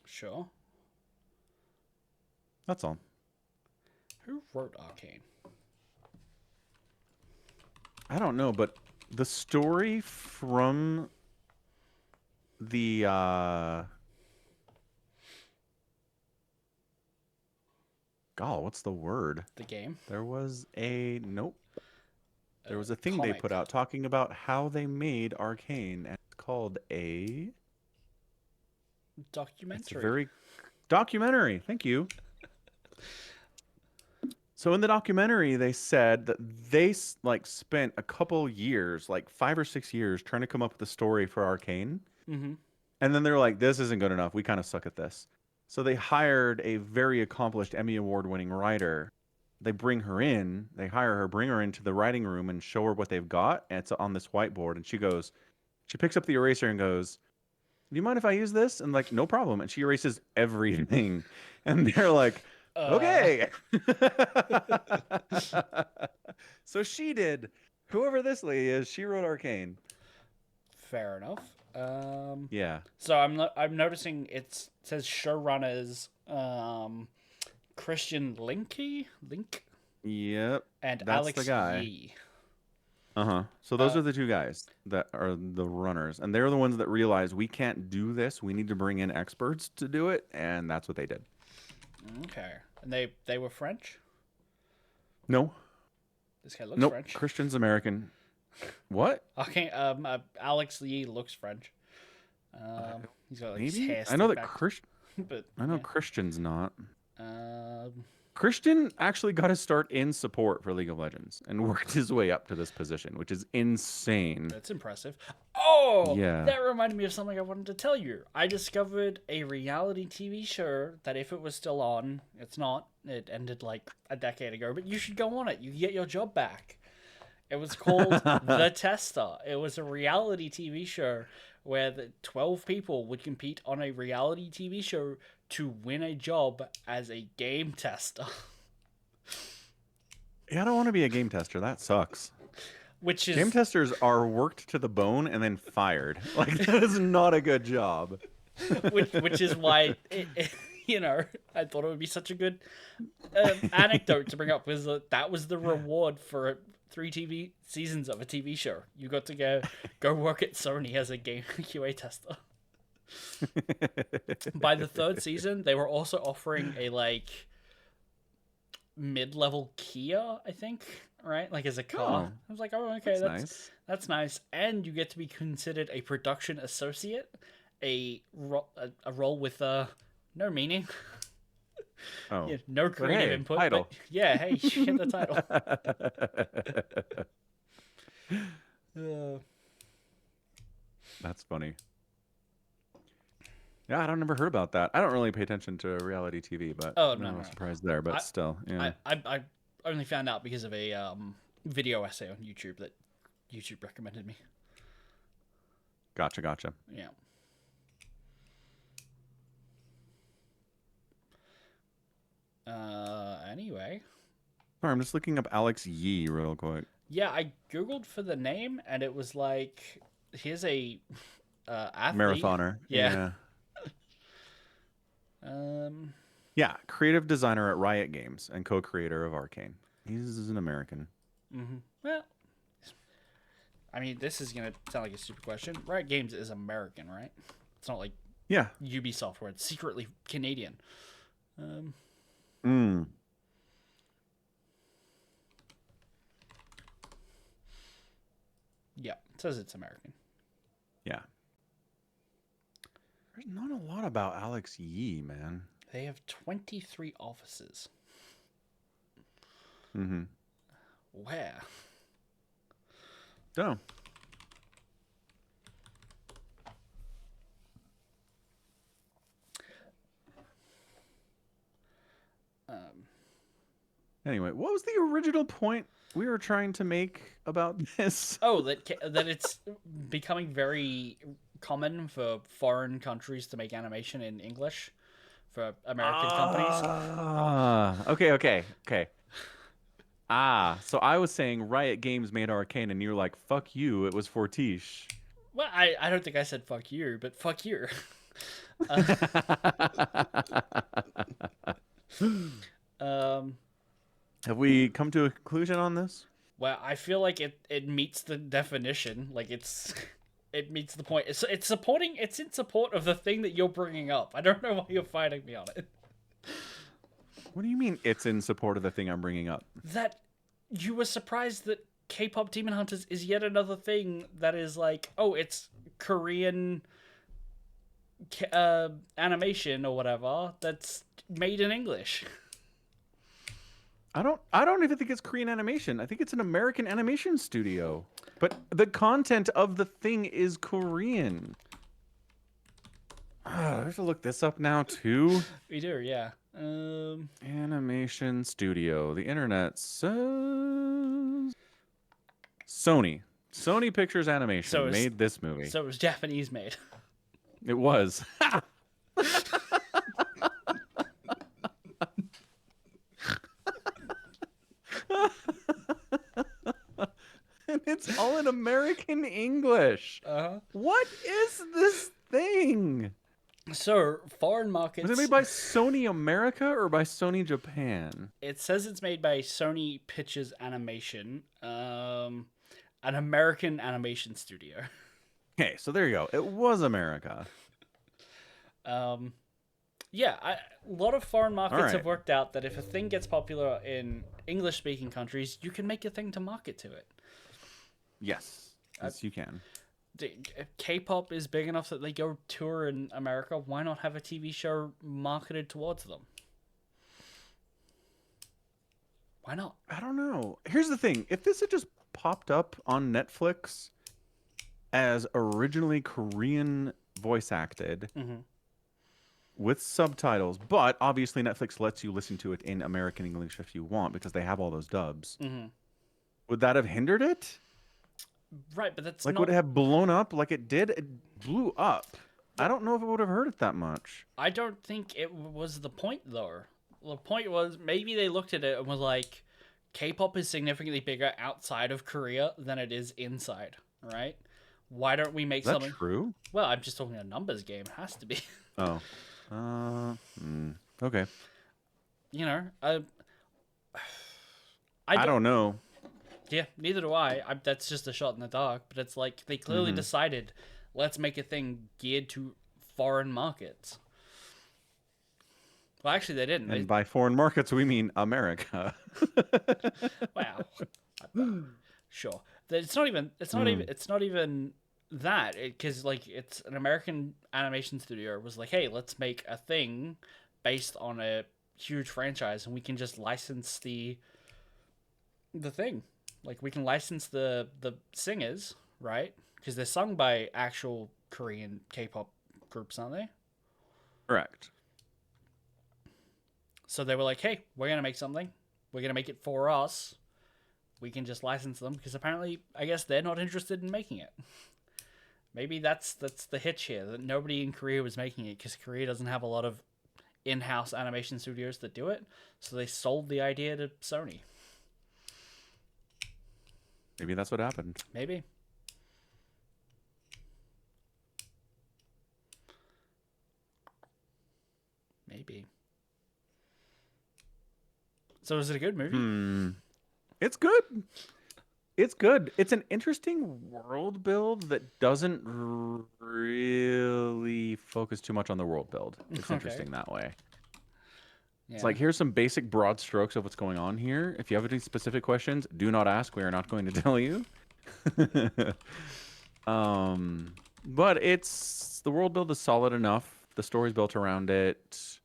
Sure. That's all. Who wrote Arcane? I don't know, but the story from the what's the word? The game? There was a There was a thing comic. they put out talking about how they made Arcane, and it's called a documentary. It's a very documentary. Thank you. So in the documentary, they said that they like spent a couple years, like 5 or 6 years, trying to come up with a story for Arcane. Mm-hmm. And then they're like, "This isn't good enough. We kind of suck at this." So they hired a very accomplished Emmy Award-winning writer. They bring her in. They hire her, bring her into the writing room, and show her what they've got. And it's on this whiteboard. And she picks up the eraser and goes, "Do you mind if I use this?" And like, "No problem." And she erases everything. And they're like, "Okay." So she did. Whoever this lady is, she wrote Arcane. Fair enough. Yeah. So I'm noticing it says showrunners Christian Link. Yep. And That's Alex the guy. Yee. So those are the two guys that are the runners, and they're the ones that realize we can't do this. We need to bring in experts to do it, and that's what they did. Okay. And they were French? No. This guy looks French. Christian's American. What? Okay. Alex Yee looks French. He's got like his hair I know that back. But I know Christian's not. Um. Christian actually got his start in support for League of Legends and worked his way up to this position, which is insane. That's impressive. Oh, yeah. That reminded me of something I wanted to tell you. I discovered a reality TV show that if it was still on, it's not. It ended like a decade ago, but you should go on it. You get your job back. It was called The Tester. It was a reality TV show where the 12 people would compete on a reality TV show to win a job as a game tester. Yeah, I don't want to be a game tester. That sucks. Game testers are worked to the bone and then fired. Like, that is not a good job. which is why I thought it would be such a good anecdote to bring up, because that was the reward for 3 TV seasons of a TV show. You got to go work at Sony as a game QA tester. By the 3rd season, they were also offering a mid-level Kia, I think, right? Like as a car. Oh, I was like, oh, okay, nice. that's nice. And you get to be considered a production associate, a role with no meaning, Oh, yeah, no but creative hey, input. title. But yeah, hey, you get the title. Uh, That's funny. Yeah, I don't never heard about that. I don't really pay attention to reality TV, but oh no, no no, surprise there. But I, still, yeah. I only found out because of a video essay on YouTube that YouTube recommended me. Gotcha. Yeah. Anyway. Sorry, I'm just looking up Alex Yee real quick. Yeah, I googled for the name, and it was like, here's a athlete. Marathoner. Yeah. Yeah. Um. Yeah, creative designer at Riot Games and co-creator of Arcane. He's an American. Well, I mean, this is gonna sound like a stupid question. Riot Games is American, right? It's not like Yeah. Ubisoft, where it's secretly Canadian. Mm. Yeah, it says it's American. Yeah. There's not a lot about Alex Yee, man. They have 23 offices. Mm-hmm. Where? Don't know. Anyway, what was the original point we were trying to make about this? Oh, that it's becoming very common for foreign countries to make animation in English for American companies. Okay. So I was saying Riot Games made Arcane, and you're like, fuck you, it was Fortiche. Well, I don't think I said fuck you, but fuck you. Have we come to a conclusion on this? Well, I feel like it meets the definition. Like it meets the point. It's in support of the thing that you're bringing up. I don't know why you're fighting me on it. What do you mean it's in support of the thing I'm bringing up? That you were surprised that K-pop Demon Hunters is yet another thing that is like, oh, it's Korean animation or whatever that's made in English. I don't even think it's Korean animation. I think it's an American animation studio. But the content of the thing is Korean. I have to look this up now too. We do, yeah. Animation studio. The internet says Sony. Sony Pictures Animation made this movie. So it was Japanese made. It was. And it's all in American English. What is this thing? So, foreign markets... Was it made by Sony America or by Sony Japan? It says it's made by Sony Pictures Animation, an American animation studio. Okay, so there you go. It was America. Yeah, a lot of foreign markets have worked out that if a thing gets popular in English-speaking countries, you can make a thing to market to it. Yes, you can. K-pop is big enough that they go tour in America. Why not have a TV show marketed towards them? Why not? I don't know. Here's the thing. If this had just popped up on Netflix as originally Korean voice acted with subtitles, but obviously Netflix lets you listen to it in American English if you want because they have all those dubs. Would that have hindered it? Right, but that's like, not... would it have blown up like it did? It blew up. I don't know if it would have hurt it that much. I don't think it was the point, though. The point was maybe they looked at it and was like, K-pop is significantly bigger outside of Korea than it is inside, right? Why don't we make something... Is that true? Well, I'm just talking a numbers game. It has to be. Oh. Okay. You know, I don't know. Yeah, neither do I. That's just a shot in the dark. But it's like they clearly decided, let's make a thing geared to foreign markets. Well, actually, they didn't. And by foreign markets, we mean America. Wow. Sure. It's not even. It's not even. It's not even that. Because like it's an American animation studio was like, hey, let's make a thing based on a huge franchise, and we can just license the thing. Like we can license the singers, right? Because they're sung by actual Korean K-pop groups, aren't they? Correct. So they were like, hey, we're gonna make something. We're gonna make it for us. We can just license them because apparently, I guess they're not interested in making it. Maybe that's the hitch here, that nobody in Korea was making it because Korea doesn't have a lot of in-house animation studios that do it. So they sold the idea to Sony. Maybe that's what happened. Maybe. Maybe. So is it a good movie? It's good. It's good. It's an interesting world build that doesn't really focus too much on the world build. It's interesting that way. Yeah. It's like, here's some basic broad strokes of what's going on here. If you have any specific questions, do not ask. We are not going to tell you. But the world build is solid enough. The story's built around it.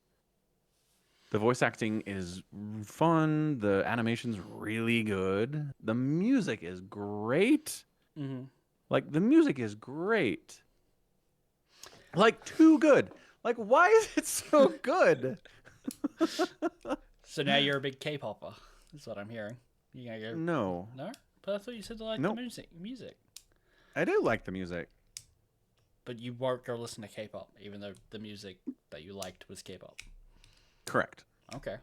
The voice acting is fun. The animation's really good. The music is great. Mm-hmm. Like, the music is great. Like, too good. Like, why is it so good? So now you're a big K-popper. That's what I'm hearing. You gonna go? No. No? But I thought you said you liked the music. I do like the music. But you won't go listen to K-pop, even though the music that you liked was K-pop. Correct. Okay.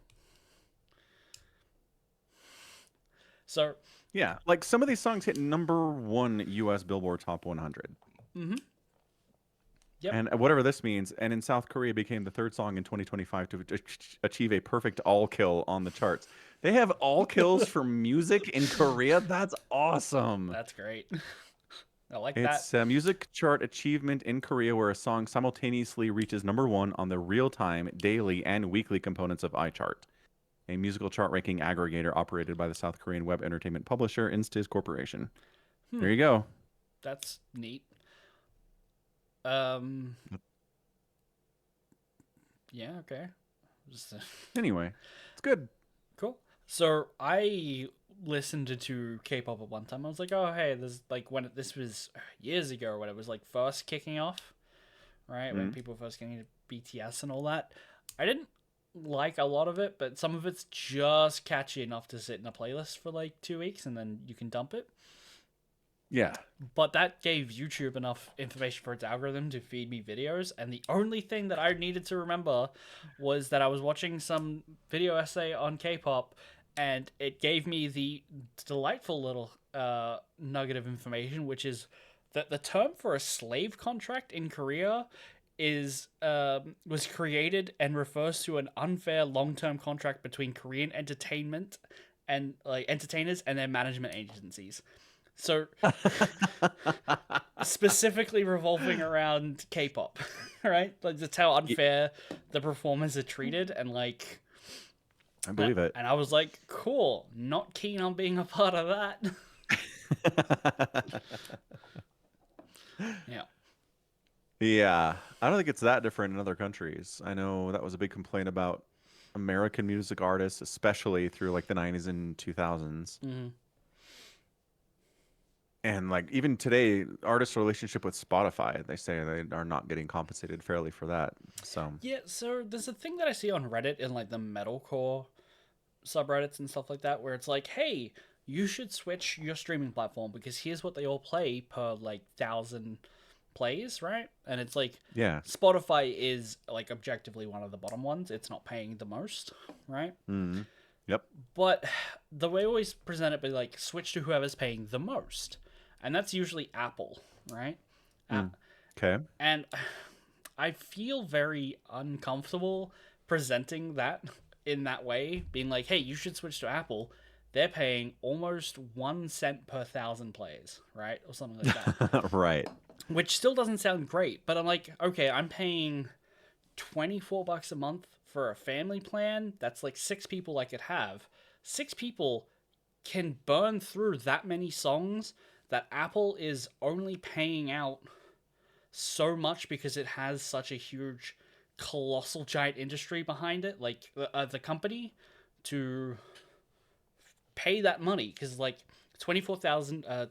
So. Yeah, like some of these songs hit #1 U.S. Billboard Top 100. Mm-hmm. Yep. And whatever this means, and in South Korea became the 3rd song in 2025 to achieve a perfect all kill on the charts. They have all kills for music in Korea? That's awesome. That's great. I like it's that. It's a music chart achievement in Korea where a song simultaneously reaches #1 on the real-time, daily, and weekly components of iChart, a musical chart ranking aggregator operated by the South Korean web entertainment publisher Instiz Corporation. There you go. That's neat. Yeah, okay. Anyway, it's good. Cool. So I listened to K-pop at one time. I was like, oh, hey, this like this was years ago when it was like first kicking off, right? When people were first getting into BTS and all that. I didn't like a lot of it, but some of it's just catchy enough to sit in a playlist for like 2 weeks and then you can dump it. Yeah. But that gave YouTube enough information for its algorithm to feed me videos, and the only thing that I needed to remember was that I was watching some video essay on K-pop, and it gave me the delightful little nugget of information, which is that the term for a slave contract in Korea was created and refers to an unfair long-term contract between Korean entertainment and like entertainers and their management agencies. So, specifically revolving around K-pop, right? Like, that's how unfair the performers are treated, and like... I believe it. And I was like, cool, not keen on being a part of that. Yeah. Yeah. I don't think it's that different in other countries. I know that was a big complaint about American music artists, especially through like the 90s and 2000s. Mm-hmm. And like even today, artists' relationship with Spotify, they say they are not getting compensated fairly for that. So yeah, so there's a thing that I see on Reddit in like the metalcore subreddits and stuff like that, where it's like, hey, you should switch your streaming platform because here's what they all play per like 1,000 plays, right? And it's like, yeah, Spotify is like objectively one of the bottom ones. It's not paying the most, right? Mm-hmm. Yep. But the way I always present it, be like, switch to whoever's paying the most. And that's usually Apple, right? Okay. And I feel very uncomfortable presenting that in that way, being like, hey, you should switch to Apple. They're paying almost 1 cent per 1,000 plays, right? Or something like that. Right. Which still doesn't sound great, but I'm like, okay, I'm paying $24 a month for a family plan, that's like 6 people I could have. 6 people can burn through that many songs that Apple is only paying out so much because it has such a huge, colossal, giant industry behind it, like the company, to pay that money. Because like 24,000, if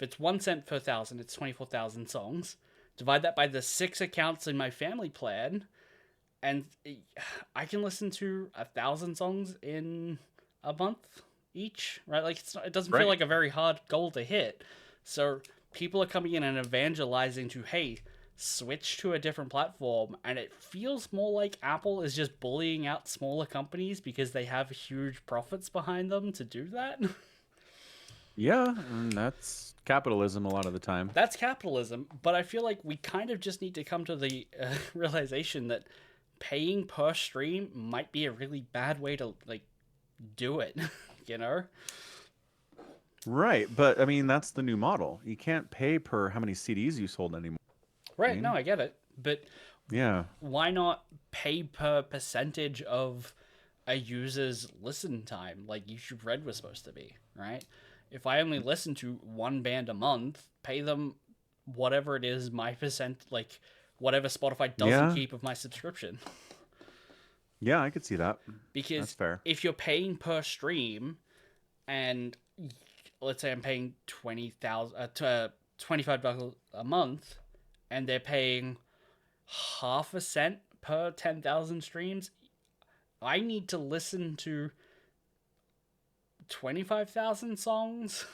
it's 1 cent per thousand, it's 24,000 songs. Divide that by the 6 accounts in my family plan, and I can listen to 1,000 songs in a month each, right? Like it doesn't feel like a very hard goal to hit. So people are coming in and evangelizing to, hey, switch to a different platform, and it feels more like Apple is just bullying out smaller companies because they have huge profits behind them to do that. Yeah, and that's capitalism a lot of the time. That's capitalism, but I feel like we kind of just need to come to the realization that paying per stream might be a really bad way to like do it, you know? Right, but I mean that's the new model. You can't pay per how many CDs you sold anymore. Right, no, I get it. But yeah, why not pay per percentage of a user's listen time like YouTube Red was supposed to be, right? If I only listen to one band a month, pay them whatever it is, my percent, like whatever Spotify doesn't keep of my subscription. Yeah, I could see that. Because that's fair. If you're paying per stream, and let's say I'm paying $25 a month, and they're paying half a cent per 10,000 streams, I need to listen to 25,000 songs,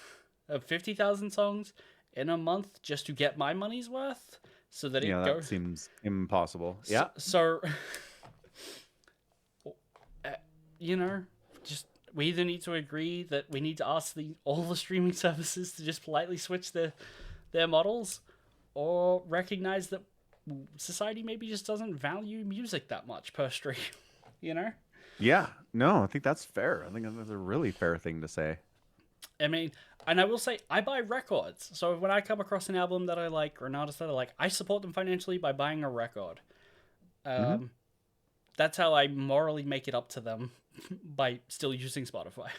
50,000 songs in a month just to get my money's worth, so that that seems impossible. So you know, just we either need to agree that we need to ask all the streaming services to just politely switch their models, or recognize that society maybe just doesn't value music that much per stream, you know? Yeah, no, I think that's fair. I think that's a really fair thing to say. I mean, and I will say, I buy records. So when I come across an album that I like, or an artist that I like, I support them financially by buying a record. That's how I morally make it up to them, by still using Spotify.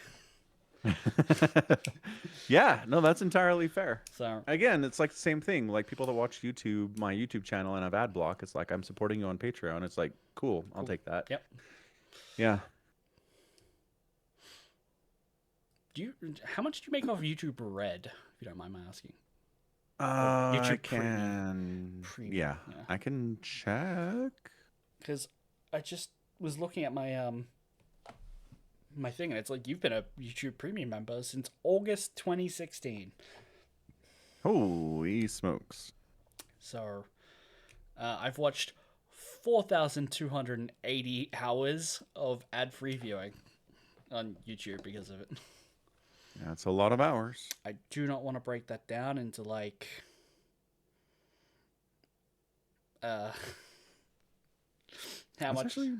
Yeah, no, that's entirely fair. So again, it's like the same thing. Like people that watch YouTube, my YouTube channel, and have ad block, it's like I'm supporting you on Patreon. It's like, cool, I'll take that. Yep. Yeah. How much do you make off YouTube Red, if you don't mind my asking? YouTube I can. Premium. Yeah, I can check. Because I just was looking at my my thing, and it's like you've been a YouTube Premium member since August 2016. Holy smokes! So, I've watched 4,280 hours of ad-free viewing on YouTube because of it. That's a lot of hours. I do not want to break that down into like how That's much actually...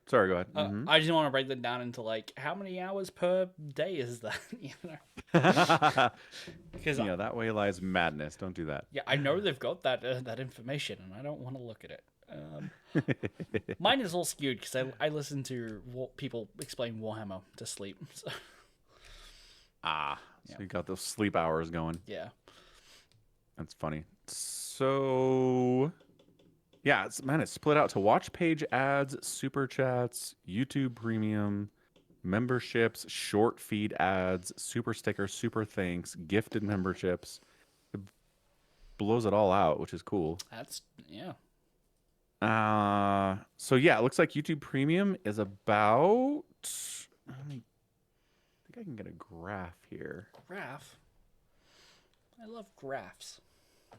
Sorry, go ahead. I just want to break that down into like how many hours per day is that, you know? Because that way lies madness. Don't do that. Yeah, I know they've got that that information, and I don't want to look at it. Mine is all skewed because I listen to people explain Warhammer to sleep. So. So you got those sleep hours going. Yeah. That's funny. So, yeah, it's split out to watch page ads, super chats, YouTube Premium, memberships, short feed ads, super stickers, super thanks, gifted memberships. It blows it all out, which is cool. So yeah, it looks like YouTube Premium is about... I think I can get a graph here. Graph? I love graphs. I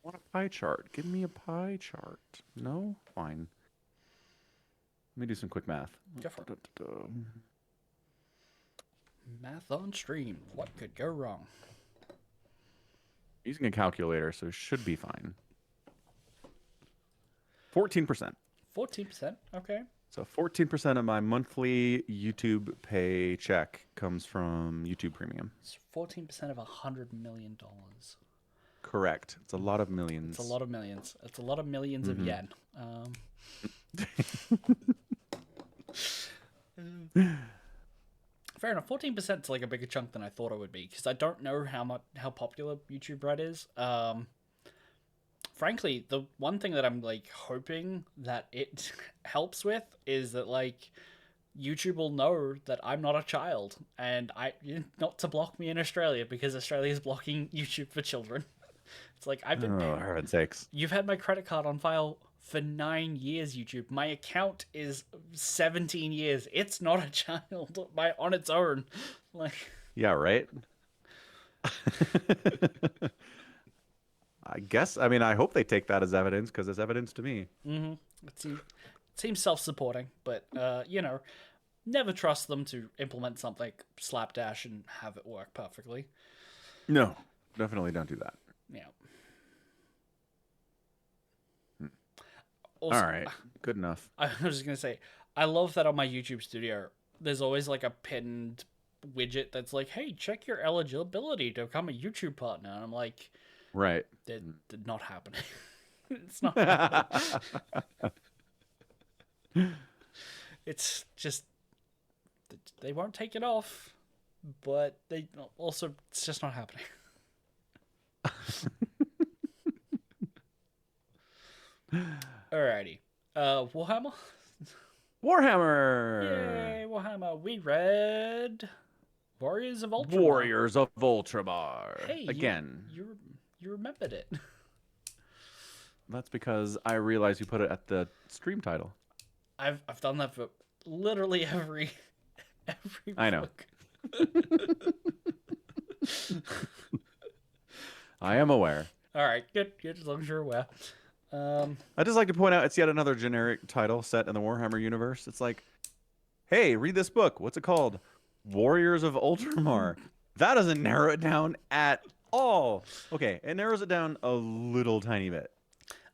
want a pie chart. Give me a pie chart. No? Fine. Let me do some quick math. Go for it. Math on stream. What could go wrong? Using a calculator, so it should be fine. 14%. 14%, okay. So 14% of my monthly YouTube paycheck comes from YouTube Premium. It's 14% of $100 million. Correct. It's a lot of It's millions. a lot of millions. It's a lot of millions of yen. Fair enough. 14% is like a bigger chunk than I thought it would be because I don't know how popular YouTube Red is. Frankly, the one thing that I'm like hoping that it helps with is that like YouTube will know that I'm not a child and not to block me in Australia because Australia is blocking YouTube for children. It's like I've been Oh, heaven's sakes. You've had my credit card on file for 9 years, YouTube. My account is 17 years. It's not a child on its own. Like, Yeah, right? I guess, I mean, I hope they take that as evidence because it's evidence to me. it seems self-supporting, but never trust them to implement something slapdash and have it work perfectly. No, definitely don't do that. Yeah. Also, all right, good enough. I was just gonna say, I love that on my YouTube studio. There's always like a pinned widget that's like, "Hey, check your eligibility to become a YouTube partner." And I'm like, right, they're not happening. It's not happening. It's just they won't take it off, but they also it's just not happening. Alrighty. Warhammer? Warhammer! Yay, Warhammer. We read Warriors of Ultramar. Warriors of Ultramar. Hey, again. You remembered it. That's because I realized you put it at the stream title. I've done that for literally every book. I know. I am aware. Alright, good, as long as you're aware. I'd just like to point out it's yet another generic title set in the Warhammer universe. It's like, hey, read this book. What's it called? Warriors of Ultramar. That doesn't narrow it down at all. Okay, it narrows it down a little tiny bit.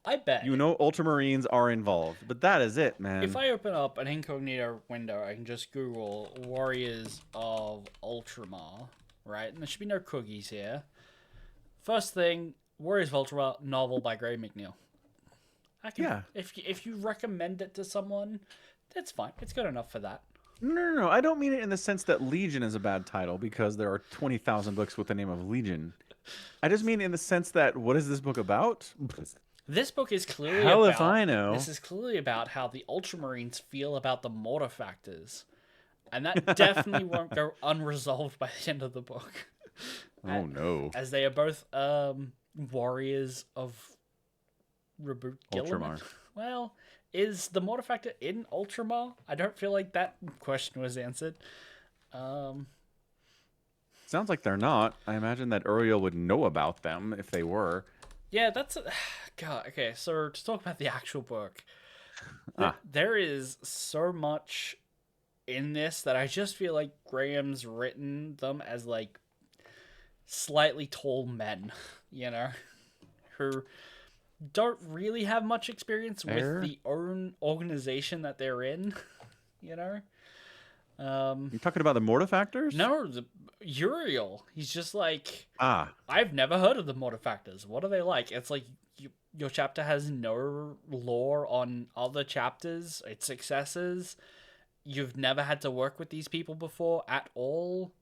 I bet. You know Ultramarines are involved, but that is it, man. If I open up an incognito window, I can just Google Warriors of Ultramar, right? And there should be no cookies here. First thing, Warriors of Ultramar, novel by Gray McNeill. Yeah. If you recommend it to someone, that's fine. It's good enough for that. No. I don't mean it in the sense that Legion is a bad title because there are 20,000 books with the name of Legion. I just mean in the sense that what is this book about? This book is clearly Hell if I know. This is clearly about how the Ultramarines feel about the mortar factors. And that definitely won't go unresolved by the end of the book. Oh no. As they are both warriors of Reboot Ultramar. Well, is the mortar factor in Ultramar? I don't feel like that question was answered. Sounds like they're not. I imagine that Uriel would know about them if they were. Yeah, that's God. Okay, so to talk about the actual book, there is so much in this that I just feel like Graham's written them as like slightly tall men, who don't really have much experience with the own organization that they're in, You're talking about the Mortifactors? No, Uriel. He's just like, Ah. I've never heard of the Mortifactors. What are they like? It's like your chapter has no lore on other chapters, its successes. You've never had to work with these people before at all.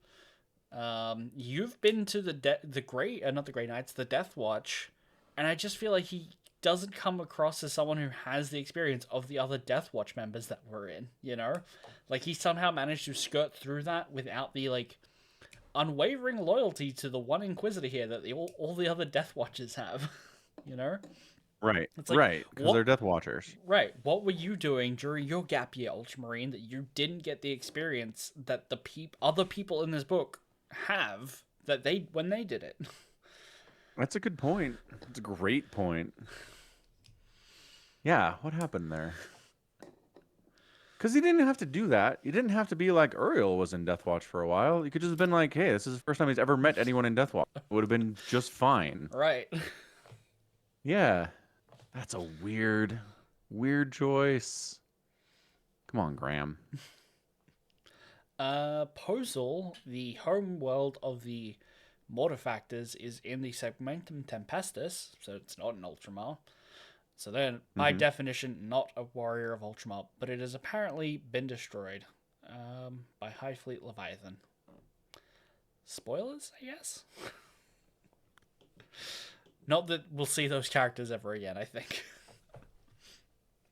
You've been to the not the Grey Knights, the Death Watch, and I just feel like he doesn't come across as someone who has the experience of the other Death Watch members that we're in, Like, he somehow managed to skirt through that without the, like, unwavering loyalty to the one Inquisitor here that all the other Death Watchers have, Right, it's like, right, because they're Death Watchers. Right, what were you doing during your gap year, Ultramarine, that you didn't get the experience that the other people in this book have when they did it? That's a good point. That's a great point. Yeah, what happened there? Because he didn't have to do that. You didn't have to be like Uriel was in Death Watch for a while. You could just have been like, hey, this is the first time he's ever met anyone in Death Watch. It would have been just fine. Right. Yeah. That's a weird choice. Come on, Graham. Posel, the home world of the Mortifactors is in the Segmentum Tempestus, so it's not an Ultramar. So they're, by Mm-hmm. definition, not a warrior of Ultramar, but it has apparently been destroyed by High Fleet Leviathan. Spoilers, I guess? Not that we'll see those characters ever again, I think.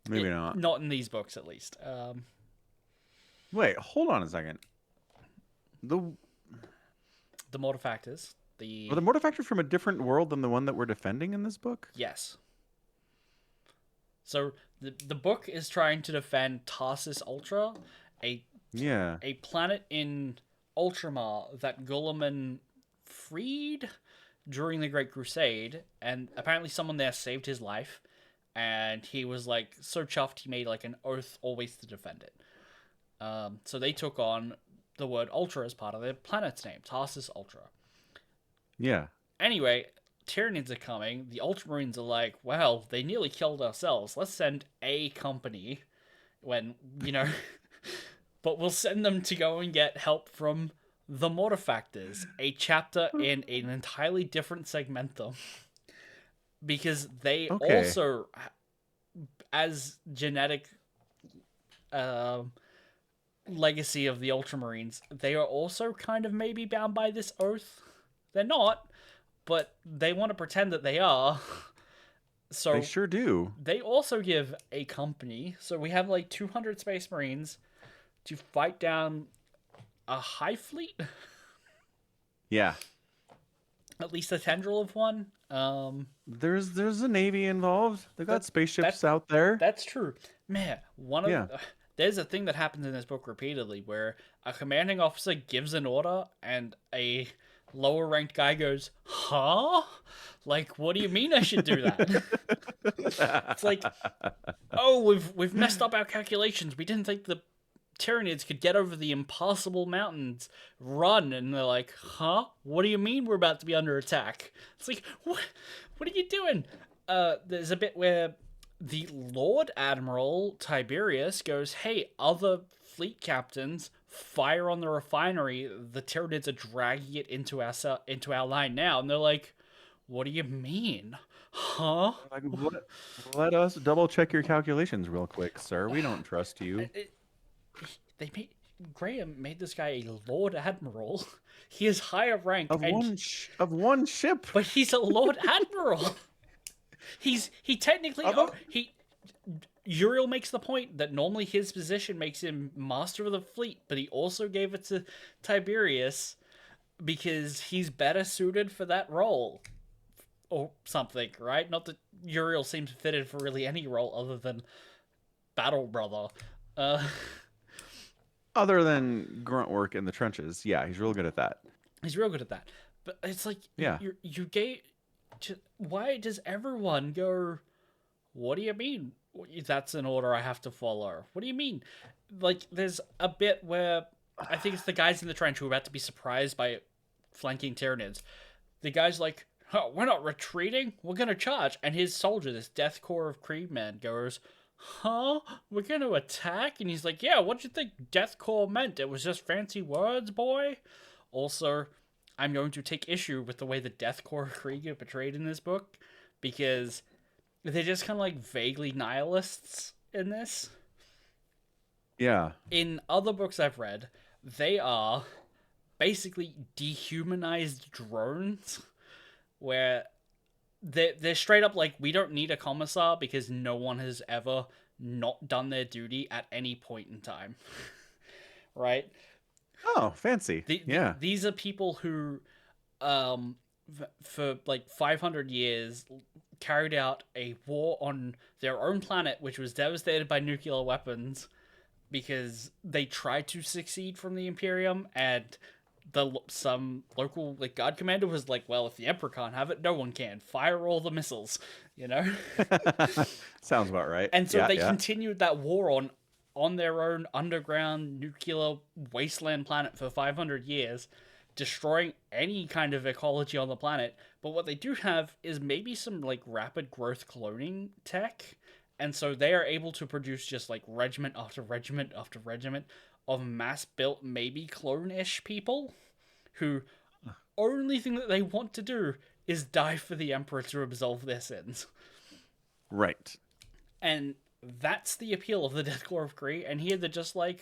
Maybe not. Not in these books, at least. Wait, hold on a second. The The Mortifactors. Are the Mortifactors from a different world than the one that we're defending in this book? Yes. So the book is trying to defend Tarsus Ultra, a planet in Ultramar that Gulliman freed during the Great Crusade, and apparently someone there saved his life, and he was like so chuffed he made like an oath always to defend it. So they took on the word Ultra as part of their planet's name, Tarsus Ultra. Yeah. Anyway, Tyranids are coming. The Ultramarines are like, well, they nearly killed ourselves. Let's send a company when, but we'll send them to go and get help from the Mortifactors, a chapter in an entirely different segmentum. Because they also, as genetic legacy of the Ultramarines, they are also kind of maybe bound by this oath. They're not, but they want to pretend that they are. So they sure do. They also give a company. So we have like 200 Space Marines to fight down a High Fleet. Yeah. At least a tendril of one. There's a navy involved. They got spaceships out there. That's true. Man, there's a thing that happens in this book repeatedly where a commanding officer gives an order and a lower ranked guy goes, huh? Like, what do you mean I should do that? It's like, oh, we've messed up our calculations. We didn't think the Tyranids could get over the impassable mountains. Run. And they're like, huh? What do you mean we're about to be under attack? It's like, what are you doing? There's a bit where the Lord Admiral Tiberius goes, hey, other fleet captains, fire on the refinery. The Tyranids are dragging it into our line now. And they're like, what do you mean? Huh? Like, let us double check your calculations real quick, sir. We don't trust you. Graham made this guy a Lord Admiral. He is higher rank of one ship, but he's a Lord Admiral. He technically Uriel makes the point that normally his position makes him master of the fleet, but he also gave it to Tiberius because he's better suited for that role. Or something, right? Not that Uriel seems fitted for really any role other than Battle Brother. Other than grunt work in the trenches. Yeah, he's real good at that. He's real good at that. But it's like, you gave... Why does everyone go, what do you mean? That's an order I have to follow. What do you mean? Like, there's a bit where I think it's the guys in the trench who are about to be surprised by flanking Tyranids. The guy's like, oh, we're not retreating. We're going to charge. And his soldier, this Death Corps of Creedmen, goes, huh? We're going to attack? And he's like, yeah, what'd you think Death Corps meant? It was just fancy words, boy? Also, I'm going to take issue with the way the Death Corps of Krieg are portrayed in this book, because they're just kind of like vaguely nihilists in this. Yeah. In other books I've read, they are basically dehumanized drones, where they're straight up like, we don't need a commissar because no one has ever not done their duty at any point in time. Right? Oh, fancy. These are people who, for like 500 years, carried out a war on their own planet, which was devastated by nuclear weapons, because they tried to succeed from the Imperium, and some local guard commander was like, well, if the Emperor can't have it, no one can. Fire all the missiles, Sounds about right. And so they continued that war on their own underground nuclear wasteland planet for 500 years, destroying any kind of ecology on the planet. But what they do have is maybe some rapid growth cloning tech. And so they are able to produce just regiment after regiment after regiment of mass built, maybe clone-ish people who only thing that they want to do is die for the Emperor to absolve their sins. Right. And that's the appeal of the Death Corps of Kree. And here they're just like,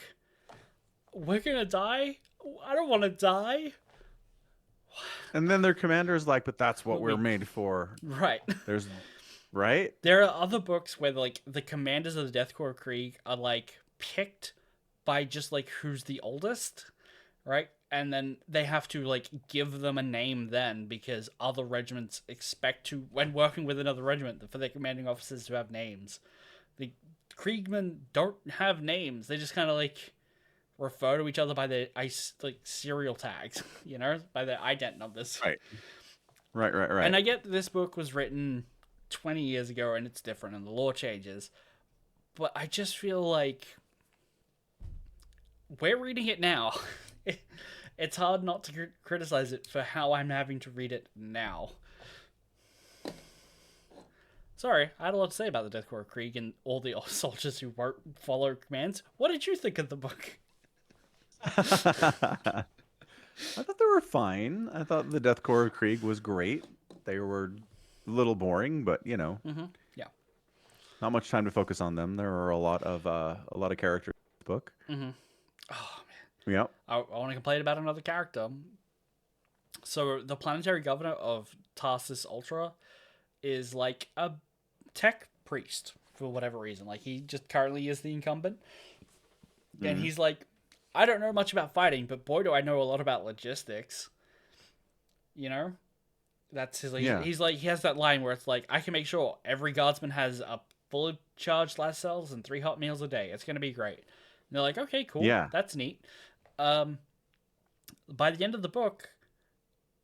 we're gonna die? I don't want to die. And then their commander's like, but that's what we're made for. Right. There's, right? There are other books where like the commanders of the Death Corps of Kree are like picked by just like who's the oldest, right? And then they have to like give them a name then, because other regiments expect to, when working with another regiment, for their commanding officers to have names. The Kriegmen don't have names. They just kind of like refer to each other by their like serial tags, you know, by their ident numbers. Right. Right. And I get this book was written 20 years ago and it's different and the law changes, but I just feel like we're reading it now. It's hard not to criticize it for how I'm having to read it now. Sorry, I had a lot to say about the Death Corps of Krieg and all the soldiers who won't follow commands. What did you think of the book? I thought they were fine. I thought the Death Corps of Krieg was great. They were a little boring, but you know, yeah, not much time to focus on them. There are a lot of characters in the book. Oh man, yeah. I want to complain about another character. So the planetary governor of Tarsus Ultra is like a tech priest for whatever reason. Like he just currently is the incumbent, and he's like, I don't know much about fighting, but boy, do I know a lot about logistics. You know, that's his. Like, he's like, he has that line where it's like, I can make sure every guardsman has a fully charged last cells and 3 hot meals a day. It's gonna be great. And they're like, okay, cool, that's neat. By the end of the book,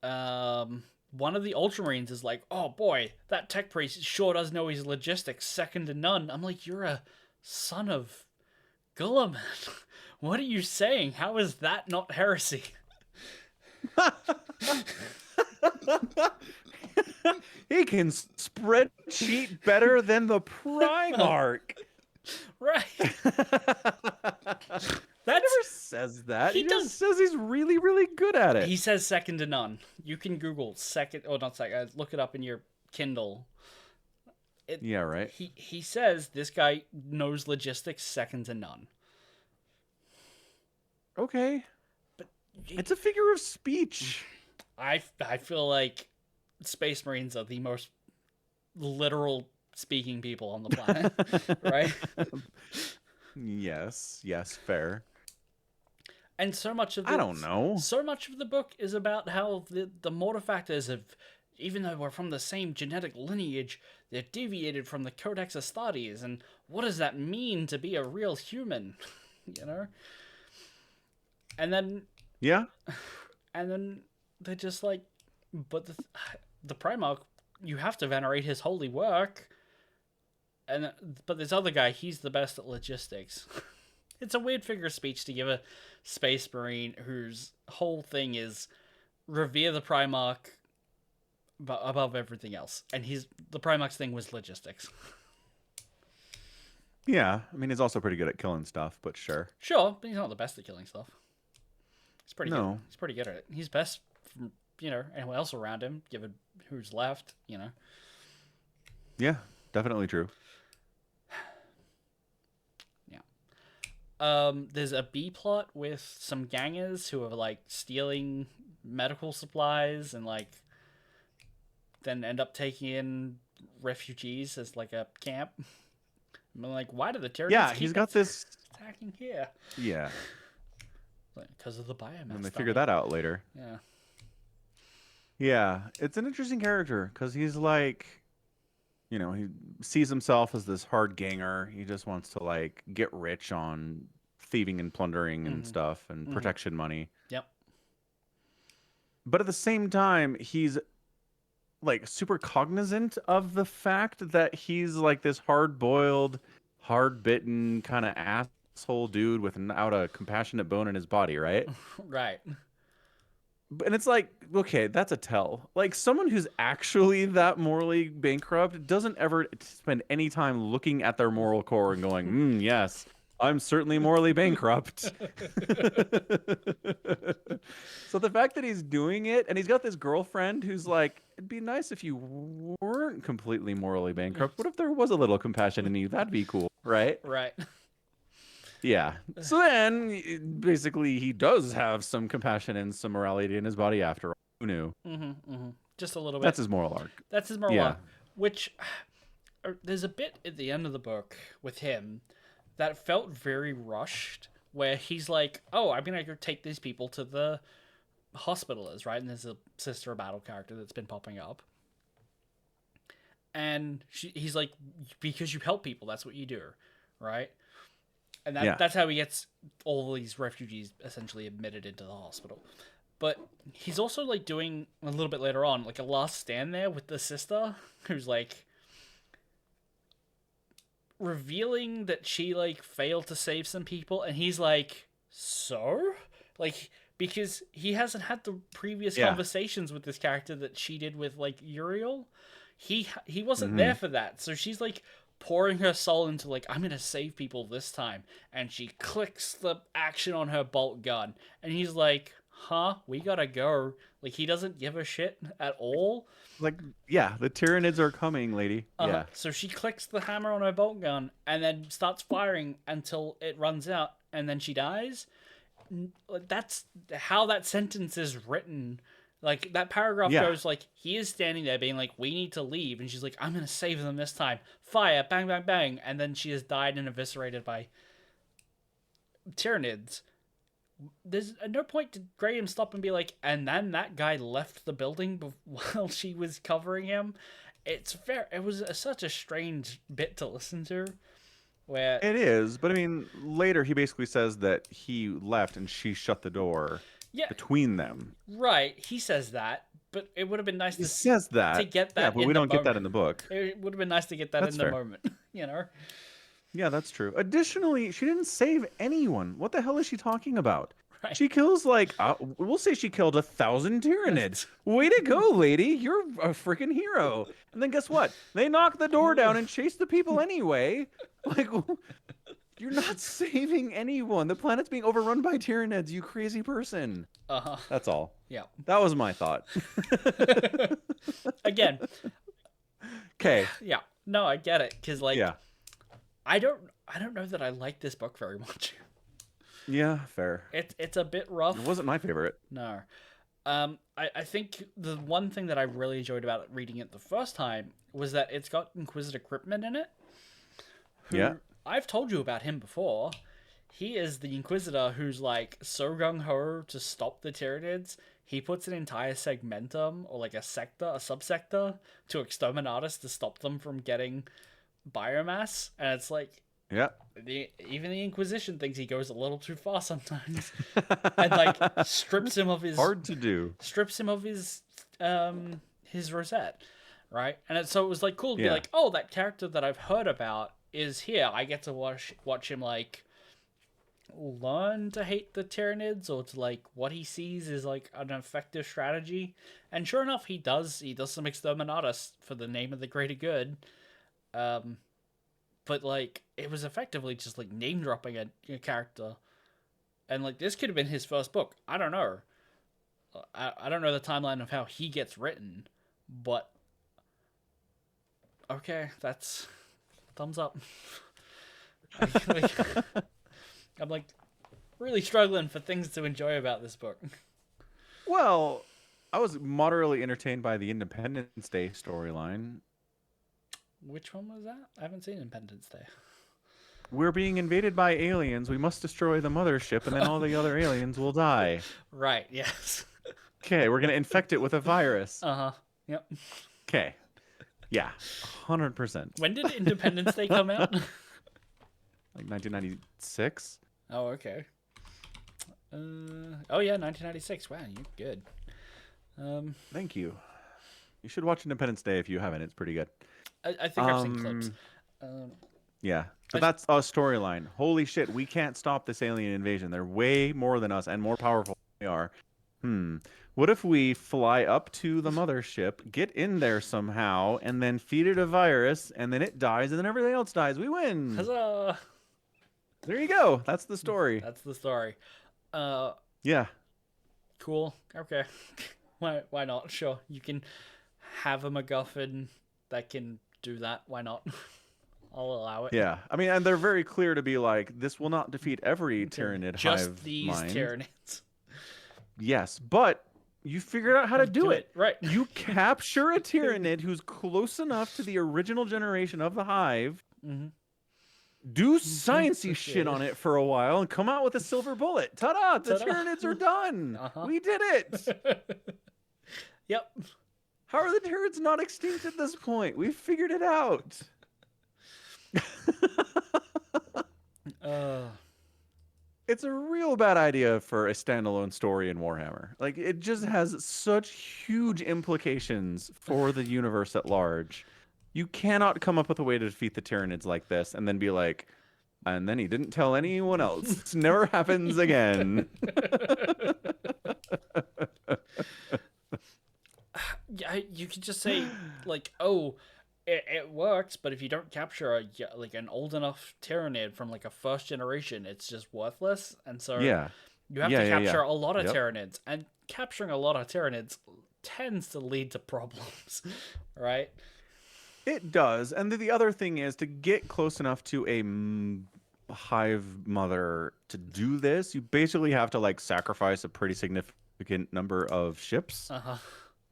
one of the Ultramarines is like, oh boy, that tech priest sure does know his logistics second to none. I'm like, you're a son of Guilliman. What are you saying? How is that not heresy? He can spreadsheet better than the Primarch. Right. That never says that. He just says he's really, really good at it. He says second to none. You can Google second, or not second, look it up in your Kindle. Yeah, right. He says this guy knows logistics second to none. Okay. But it's a figure of speech. I feel like Space Marines are the most literal speaking people on the planet, right? Yes, fair. And so much of I don't know. So much of the book is about how the mortar factors of, even though we're from the same genetic lineage, they're deviated from the Codex Astartes, and what does that mean to be a real human? You know? And then... Yeah? And then they're just like, but the Primarch, you have to venerate his holy work. But this other guy, he's the best at logistics. It's a weird figure of speech to give a Space Marine whose whole thing is revere the Primarch above everything else. And the Primarch's thing was logistics. Yeah, I mean, he's also pretty good at killing stuff, but sure. Sure, but he's not the best at killing stuff. He's pretty good. No. He's pretty good at it. He's best from, anyone else around him, given who's left, Yeah, definitely true. There's a B plot with some gangers who are like stealing medical supplies and like then end up taking in refugees as like a camp. I'm like, why do the terrorists he's got this attacking here? Yeah. Because of the biomass. And they figure that out later. Yeah. Yeah, it's an interesting character because he's like, he sees himself as this hard ganger. He just wants to like get rich on thieving and plundering and stuff and protection money. Yep. But at the same time, he's like super cognizant of the fact that he's like this hard-boiled, hard-bitten kind of asshole dude without a compassionate bone in his body, right? Right. And it's like, okay, that's a tell. Like, someone who's actually that morally bankrupt doesn't ever spend any time looking at their moral core and going, yes, I'm certainly morally bankrupt. So the fact that he's doing it and he's got this girlfriend who's like, it'd be nice if you weren't completely morally bankrupt. What if there was a little compassion in you? That'd be cool, right? Right. Yeah. So basically, he does have some compassion and some morality in his body after all. Who knew? Just a little bit. That's his moral arc. That's his moral Yeah. arc. Which there's a bit at the end of the book with him that felt very rushed, where he's like, "Oh, I'm gonna go take these people to the hospitalers," right? And there's a Sister of Battle character that's been popping up, and he's like, "Because you help people, that's what you do, right?" And that's how he gets all these refugees essentially admitted into the hospital. But he's also like doing a little bit later on, like a last stand there with the sister, who's like revealing that she like failed to save some people, and he's like, so, like, because he hasn't had the previous conversations with this character that she did with like Uriel. He wasn't there for that, so she's like pouring her soul into like, I'm gonna save people this time, and she clicks the action on her bolt gun, and he's like, huh, we gotta go. Like, he doesn't give a shit at all. Like, yeah, the Tyranids are coming, lady. Yeah. So she clicks the hammer on her bolt gun and then starts firing until it runs out, and then she dies. That's how that sentence is written. Like, that paragraph goes like, he is standing there being like, we need to leave, and she's like, I'm gonna save them this time. Fire, bang, bang, bang, and then she has died and eviscerated by Tyranids. There's at no point did Graham stop and be like, and then that guy left the building while she was covering him. It was such a strange bit to listen to. Where it is, but I mean, later he basically says that he left and she shut the door between them. Right, he says that, but it would have been nice to get that. Yeah, but we don't get that in the book. It would have been nice to get that in the moment, you know? Yeah, that's true. Additionally, she didn't save anyone. What the hell is she talking about? Right. She kills like we'll say she killed 1,000 Tyranids. Way to go, lady! You're a freaking hero. And then guess what? They knock the door down and chase the people anyway. Like, you're not saving anyone. The planet's being overrun by Tyranids. You crazy person. That's all. Yeah. That was my thought. Again. Okay. Yeah. No, I get it, because like, I don't know that I like this book very much. Yeah, fair. It's a bit rough. It wasn't my favorite. No. I think the one thing that I really enjoyed about reading it the first time was that it's got Inquisitor Cryptman in it. Who, I've told you about him before. He is the Inquisitor who's like so gung-ho to stop the Tyranids. He puts an entire segmentum, or like a subsector, to Exterminatus to stop them from getting biomass. And it's like, even the Inquisition thinks he goes a little too far sometimes, and like strips him of his his rosette, right? And so it was like cool to be like, oh, that character that I've heard about is here. I get to watch him like learn to hate the Tyranids, or to like what he sees is like an effective strategy. And sure enough, he does some Exterminatus for the name of the greater good. But like, it was effectively just like name dropping a character, and like this could have been his first book. I don't know. I don't know the timeline of how he gets written, but okay, that's thumbs up. I'm like really struggling for things to enjoy about this book. Well, I was moderately entertained by the Independence Day storyline. Which one was that? I haven't seen Independence Day. We're being invaded by aliens. We must destroy the mothership, and then all the other aliens will die. Right, yes. Okay, we're going to infect it with a virus. Yep. Okay. Yeah, 100%. When did Independence Day come out? Like 1996? Oh, okay. Oh, yeah, 1996. Wow, you're good. Thank you. You should watch Independence Day if you haven't. It's pretty good. I think I've seen clips. Yeah. So that's a storyline. Holy shit, we can't stop this alien invasion. They're way more than us and more powerful than we are. What if we fly up to the mothership, get in there somehow, and then feed it a virus, and then it dies, and then everything else dies? We win. Huzzah! There you go. That's the story. That's the story. Yeah. Cool. Okay. Why not? Sure. You can have a MacGuffin that can do that. Why not? I'll allow it. Yeah. I mean, and they're very clear to be like, this will not defeat every Tyranid Just hive these mind. Tyranids. Yes, but you figured out how to do it. Right. You capture a Tyranid who's close enough to the original generation of the hive, do sciencey shit on it for a while, and come out with a silver bullet. Ta-da! The Tyranids are done! We did it! Yep. How are the Tyranids not extinct at this point? We figured it out. It's a real bad idea for a standalone story in Warhammer. Like, it just has such huge implications for the universe at large. You cannot come up with a way to defeat the Tyranids like this and then be like, and then he didn't tell anyone else. It never happens again. Yeah, you could just say, like, oh, it works, but if you don't capture an old enough Tyranid from like a first generation, it's just worthless. And so you have to capture a lot of Tyranids, and capturing a lot of Tyranids tends to lead to problems, right? It does. And the other thing is, to get close enough to a hive mother to do this, you basically have to like sacrifice a pretty significant number of ships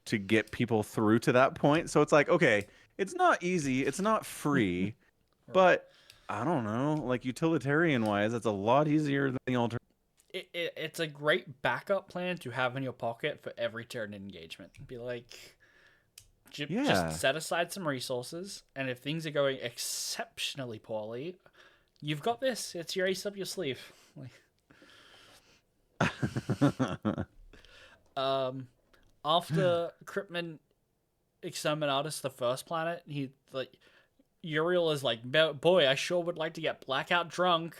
to get people through to that point. So it's like, okay, it's not easy, it's not free, but I don't know, like utilitarian wise, it's a lot easier than the alternative. It's a great backup plan to have in your pocket for every turn engagement. Be like, just set aside some resources, and if things are going exceptionally poorly, you've got this. It's your ace up your sleeve. After Cryptman Exterminatus, the first planet, he like Uriel is like, boy, I sure would like to get blackout drunk,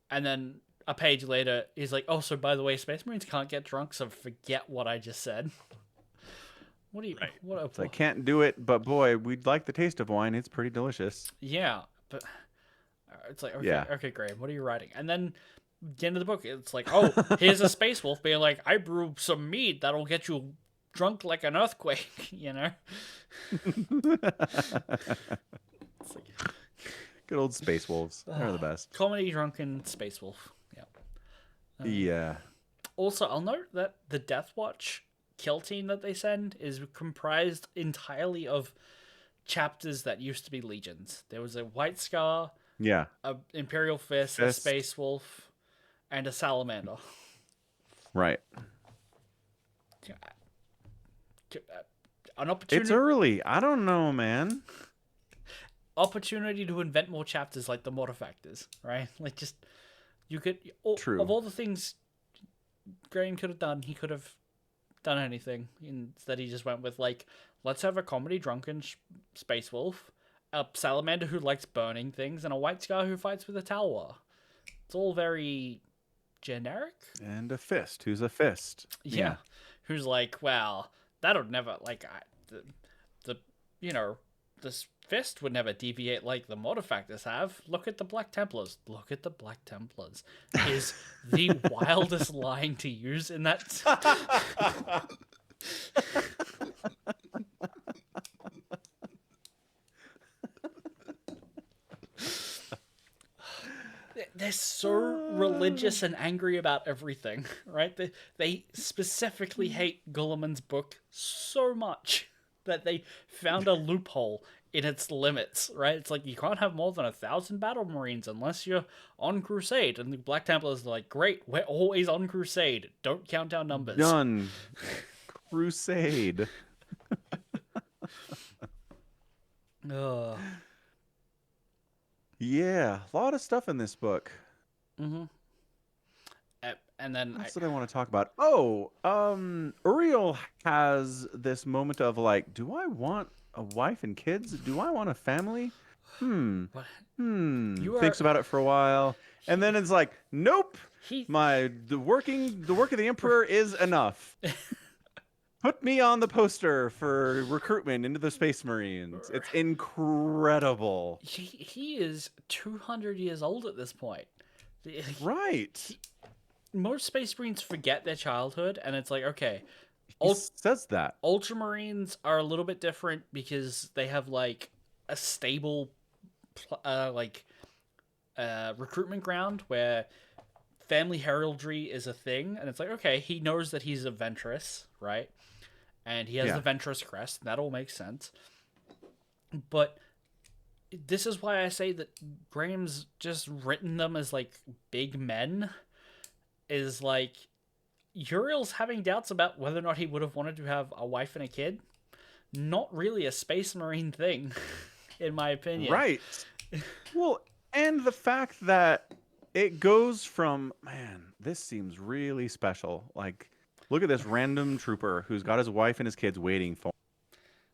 and then a page later he's like, oh, so by the way, Space Marines can't get drunk, so forget what I just said. What do you? Right. What? I can't do it, but boy, we'd like the taste of wine. It's pretty delicious. Yeah, but it's like, okay, Graham, what are you writing? And then the end of the book, it's like, oh, here's a space wolf being like, I brew some mead that'll get you drunk like an earthquake, you know? It's like, good old space wolves. They're the best. Comedy drunken space wolf. Yeah. Also, I'll note that the Death Watch kill team that they send is comprised entirely of chapters that used to be legions. There was a White Scar, a Imperial Fist, a Space Wolf, and a Salamander. Right. An opportunity. It's early. I don't know, man. Opportunity to invent more chapters like the Mortifactors, right? Like, just you could. True. Of all the things Graham could have done, he could have done anything. Instead, he just went with like, let's have a comedy drunken space wolf, a salamander who likes burning things, and a White Scar who fights with a Talwar. It's all very generic. And a fist. Who's a fist? Yeah. Who's like, well, that'll never like this fist would never deviate like the Mortifactors have. Look at the Black Templars. Look at the Black Templars is the wildest line to use in that. They're so religious and angry about everything, right? They specifically hate Gulliman's book so much that they found a loophole in its limits, right? It's like, you can't have more than 1,000 battle marines unless you're on crusade. And the Black Templars are like, great, we're always on crusade. Don't count our numbers. Done. Crusade. Yeah, a lot of stuff in this book. Mm-hmm. And then that's what I want to talk about. Oh, Uriel has this moment of like, do I want a wife and kids? Do I want a family? Thinks about it for a while, and then it's like, nope. The work of the Emperor is enough. Put me on the poster for recruitment into the Space Marines. It's incredible. He is 200 years old at this point. Right. Most Space Marines forget their childhood, and it's like, okay, He says that. Ultramarines are a little bit different because they have like a stable, recruitment ground where family heraldry is a thing, and it's like, okay, he knows that he's a Ventress, right? And he has the Ventress crest. That all makes sense. But this is why I say that Graham's just written them as like big men. Is like Uriel's having doubts about whether or not he would have wanted to have a wife and a kid. Not really a Space Marine thing, in my opinion. Right. Well, and the fact that it goes from, man, this seems really special. Like, look at this random trooper who's got his wife and his kids waiting for him.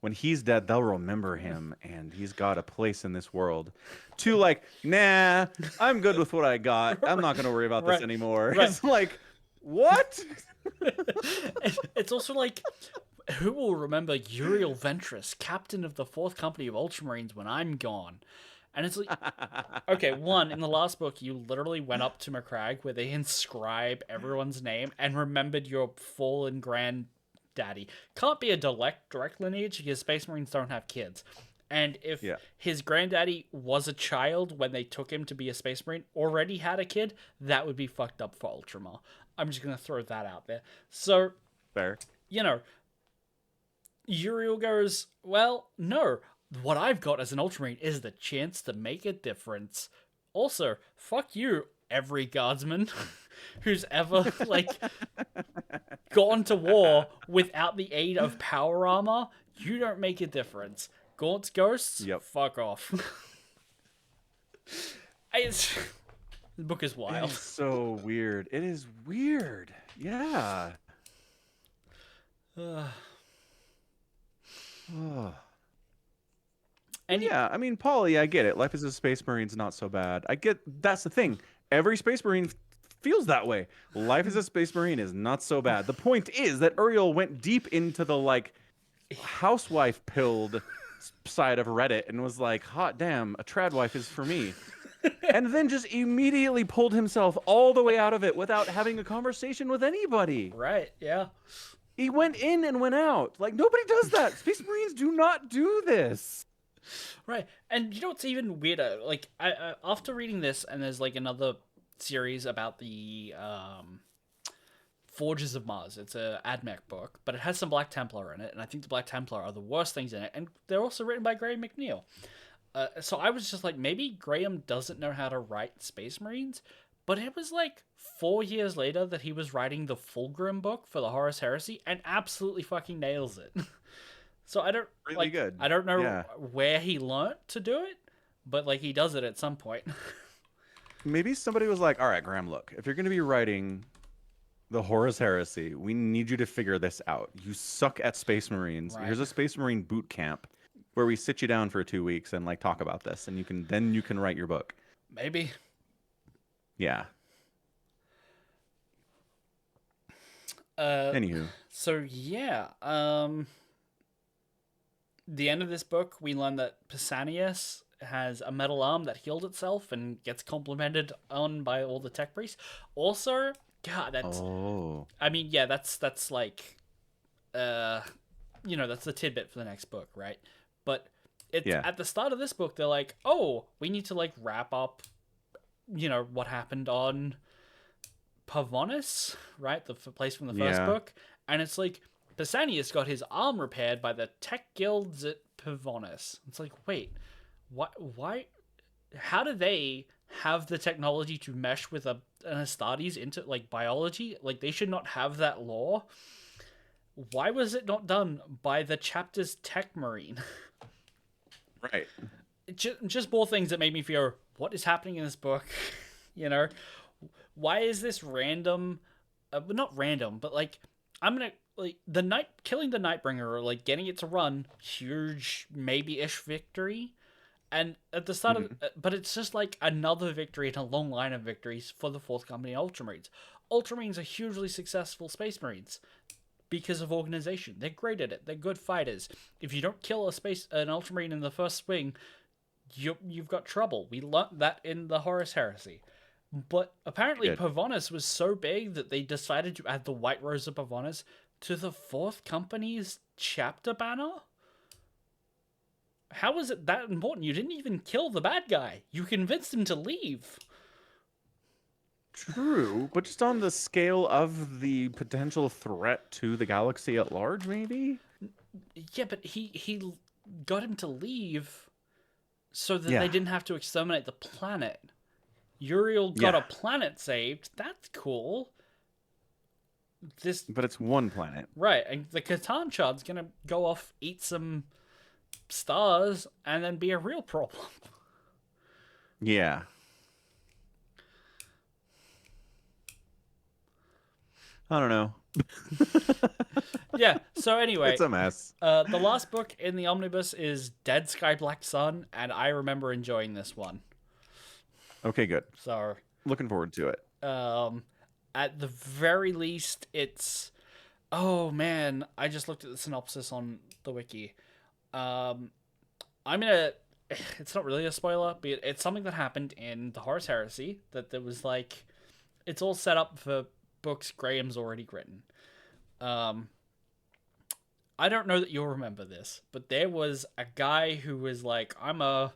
When he's dead, they'll remember him, and he's got a place in this world. To like, nah, I'm good with what I got. I'm not going to worry about this anymore. Right. It's like, what? It's also like, who will remember Uriel Ventress, captain of the 4th Company of Ultramarines, when I'm gone? And it's like, okay, one, in the last book, you literally went up to McCrag where they inscribe everyone's name and remembered your fallen granddaddy. Can't be a direct lineage because Space Marines don't have kids. And if his granddaddy was a child when they took him to be a Space Marine, already had a kid, that would be fucked up for Ultramar. I'm just going to throw that out there. So, fair. You know, Uriel goes, well, no. What I've got as an Ultramarine is the chance to make a difference. Also, fuck you, every guardsman who's ever, like, gone to war without the aid of power armor. You don't make a difference. Gaunt's ghosts? Fuck off. The book is wild. It's so weird. It is weird. Yeah. And yeah, I mean, Paulie, I get it. Life as a Space Marine's not so bad. I get that's the thing. Every Space Marine feels that way. Life as a Space Marine is not so bad. The point is that Uriel went deep into the like housewife pilled side of Reddit and was like, hot damn, a trad wife is for me. And then just immediately pulled himself all the way out of it without having a conversation with anybody. Right, yeah. He went in and went out. Like, nobody does that. Space Marines do not do this. Right. And you know what's even weirder? Like, I after reading this, and there's like another series about the Forges of Mars. It's a AdMech book, but it has some Black Templar in it, and I think the Black Templar are the worst things in it, and they're also written by Graham McNeill. So I was just like, maybe Graham doesn't know how to write Space Marines, but it was like 4 years later that he was writing the Fulgrim book for the Horus Heresy, and absolutely fucking nails it. So I don't really good. I don't know where he learned to do it, but like he does it at some point. Maybe somebody was like, all right, Graham, look, if you're going to be writing the Horus Heresy, we need you to figure this out. You suck at Space Marines. Right. Here's a Space Marine boot camp where we sit you down for 2 weeks and like talk about this, and you can write your book. Maybe. Yeah. Anywho. So yeah, the end of this book, we learn that Pausanias has a metal arm that healed itself and gets complimented on by all the tech priests. Also, God, that's... Oh. I mean, yeah, that's like... that's the tidbit for the next book, right? But at the start of this book, they're like, oh, we need to, like, wrap up, what happened on Pavonis, right? The place from the first book. And it's like, Pausanias got his arm repaired by the tech guilds at Pavonis. It's like, wait, why? How do they have the technology to mesh with an Astartes into, like, biology? Like, they should not have that law. Why was it not done by the chapter's tech marine? Right. Just more things that made me feel, what is happening in this book? Why is this random? Not random, but like, I'm gonna like killing the Nightbringer, or like getting it to run, huge maybe-ish victory, and at the start of, but it's just like another victory in a long line of victories for the 4th Company Ultramarines. Ultramarines are hugely successful Space Marines because of organization. They're great at it. They're good fighters. If you don't kill an Ultramarine in the first swing, you've got trouble. We learnt that in the Horus Heresy. But apparently Good. Pavonis was so big that they decided to add the White Rose of Pavonis to the fourth company's chapter banner. How was it that important? You didn't even kill the bad guy. You convinced him to leave. True, but just on the scale of the potential threat to the galaxy at large, maybe? Yeah, but he got him to leave so that Yeah. they didn't have to exterminate the planet. Uriel got Yeah. a planet saved. That's cool. But it's one planet. Right, and the Catan Shard's gonna go off, eat some stars, and then be a real problem. Yeah. I don't know. Yeah, so anyway, It's a mess. the last book in the omnibus is Dead Sky Black Sun, and I remember enjoying this one. Okay, good. So, Looking forward to it. at the very least, it's... Oh, man, I just looked at the synopsis on the wiki. I'm gonna... It's not really a spoiler, but it's something that happened in the Horus Heresy, that there was, like... It's all set up for books Graham's already written. I don't know that you'll remember this, but there was a guy who was like, I'm a...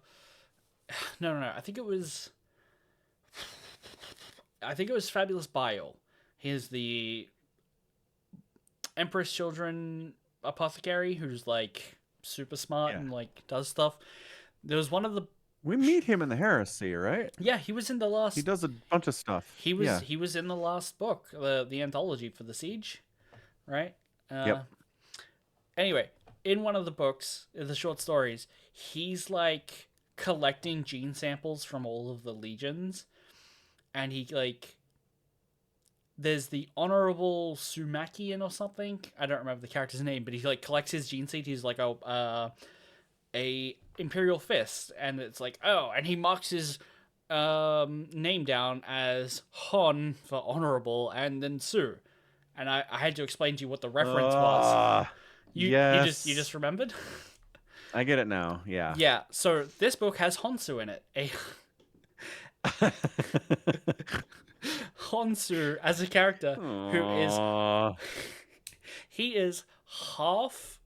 No, I think it was Fabulous Bile. He's the Empress Children apothecary who's like super smart and like does stuff. There was one of the... We meet him in the Heresy, right? Yeah, he was in the last... He does a bunch of stuff. He was in the last book, the anthology for the Siege, right? Yep. Anyway, in one of the books, the short stories, he's like collecting gene samples from all of the legions, and he like... There's the Honorable Sumakian or something. I don't remember the character's name, but he like collects his gene seed. He's like a Imperial Fist, and it's like, oh, and he marks his name down as Hon for honorable, and then Su. And I had to explain to you what the reference was. Yes. You just remembered? I get it now. Yeah. Yeah. So this book has Honsu in it. Honsu as a character who is he is half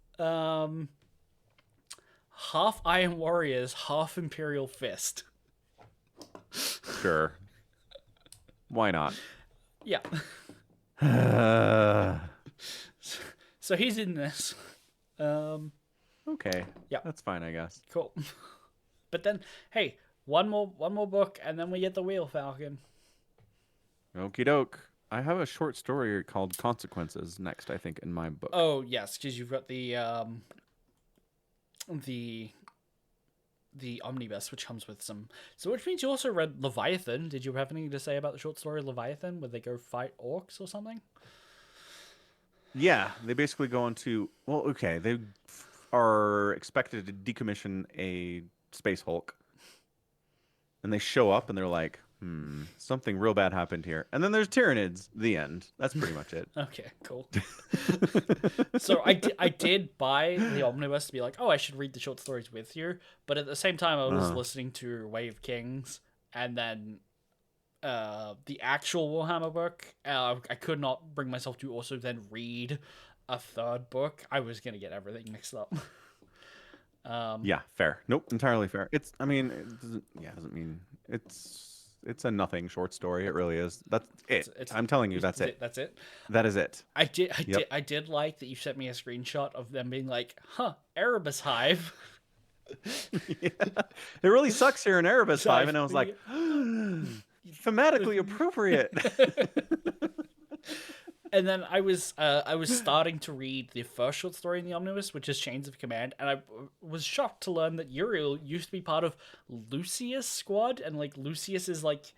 Iron Warriors, half Imperial Fist. Sure. Why not? Yeah. So he's in this. Okay. Yeah. That's fine, I guess. Cool. But then, hey, one more book, and then we get the Wheel Falcon. Okie doke. I have a short story called Consequences next, I think, in my book. Oh yes, because you've got the omnibus, which comes with some. So which means you also read Leviathan. Did you have anything to say about the short story Leviathan, where they go fight orcs or something? Yeah, they basically go into... Well, okay, they are expected to decommission a Space Hulk. And they show up and they're like, something real bad happened here. And then there's Tyranids. The end. That's pretty much it. Okay, cool. So I did buy the omnibus to be like, oh, I should read the short stories with you. But at the same time, I was listening to Way of Kings, and then the actual Warhammer book. I could not bring myself to also then read a third book. I was gonna get everything mixed up. Yeah, fair. Nope, entirely fair. It doesn't mean it's a nothing short story. It really is. That's it. I'm telling you, that's it. That's it. That is it. I did like that you sent me a screenshot of them being like, Erebus Hive. Yeah. It really sucks here in Erebus 5, and I was like, thematically appropriate. And then I was starting to read the first short story in the omnibus, which is Chains of Command, and I was shocked to learn that Uriel used to be part of Lucius' squad, and like Lucius is like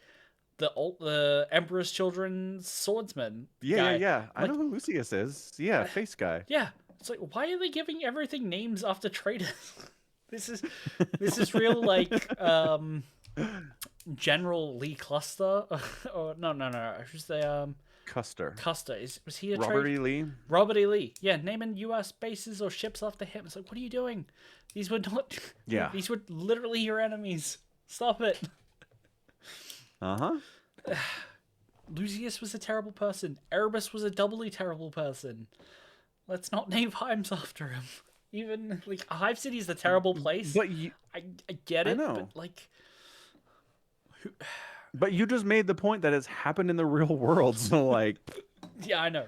the Emperor's Children's swordsman. Yeah. Like, I know who Lucius is. Yeah, face guy. Yeah, it's like, why are they giving everything names after traitors? This is real like General Lee Cluster, or no. Who's the Custer. Was he a Robert E. Lee? Robert E. Lee. Yeah, naming U.S. bases or ships after him. It's like, what are you doing? These were not... Yeah. These were literally your enemies. Stop it. Uh-huh. Lucius was a terrible person. Erebus was a doubly terrible person. Let's not name Himes after him. Even, like, Hive City is a terrible place. But I get I it, know. but, like... But you just made the point that it's happened in the real world, so, like... Yeah, I know.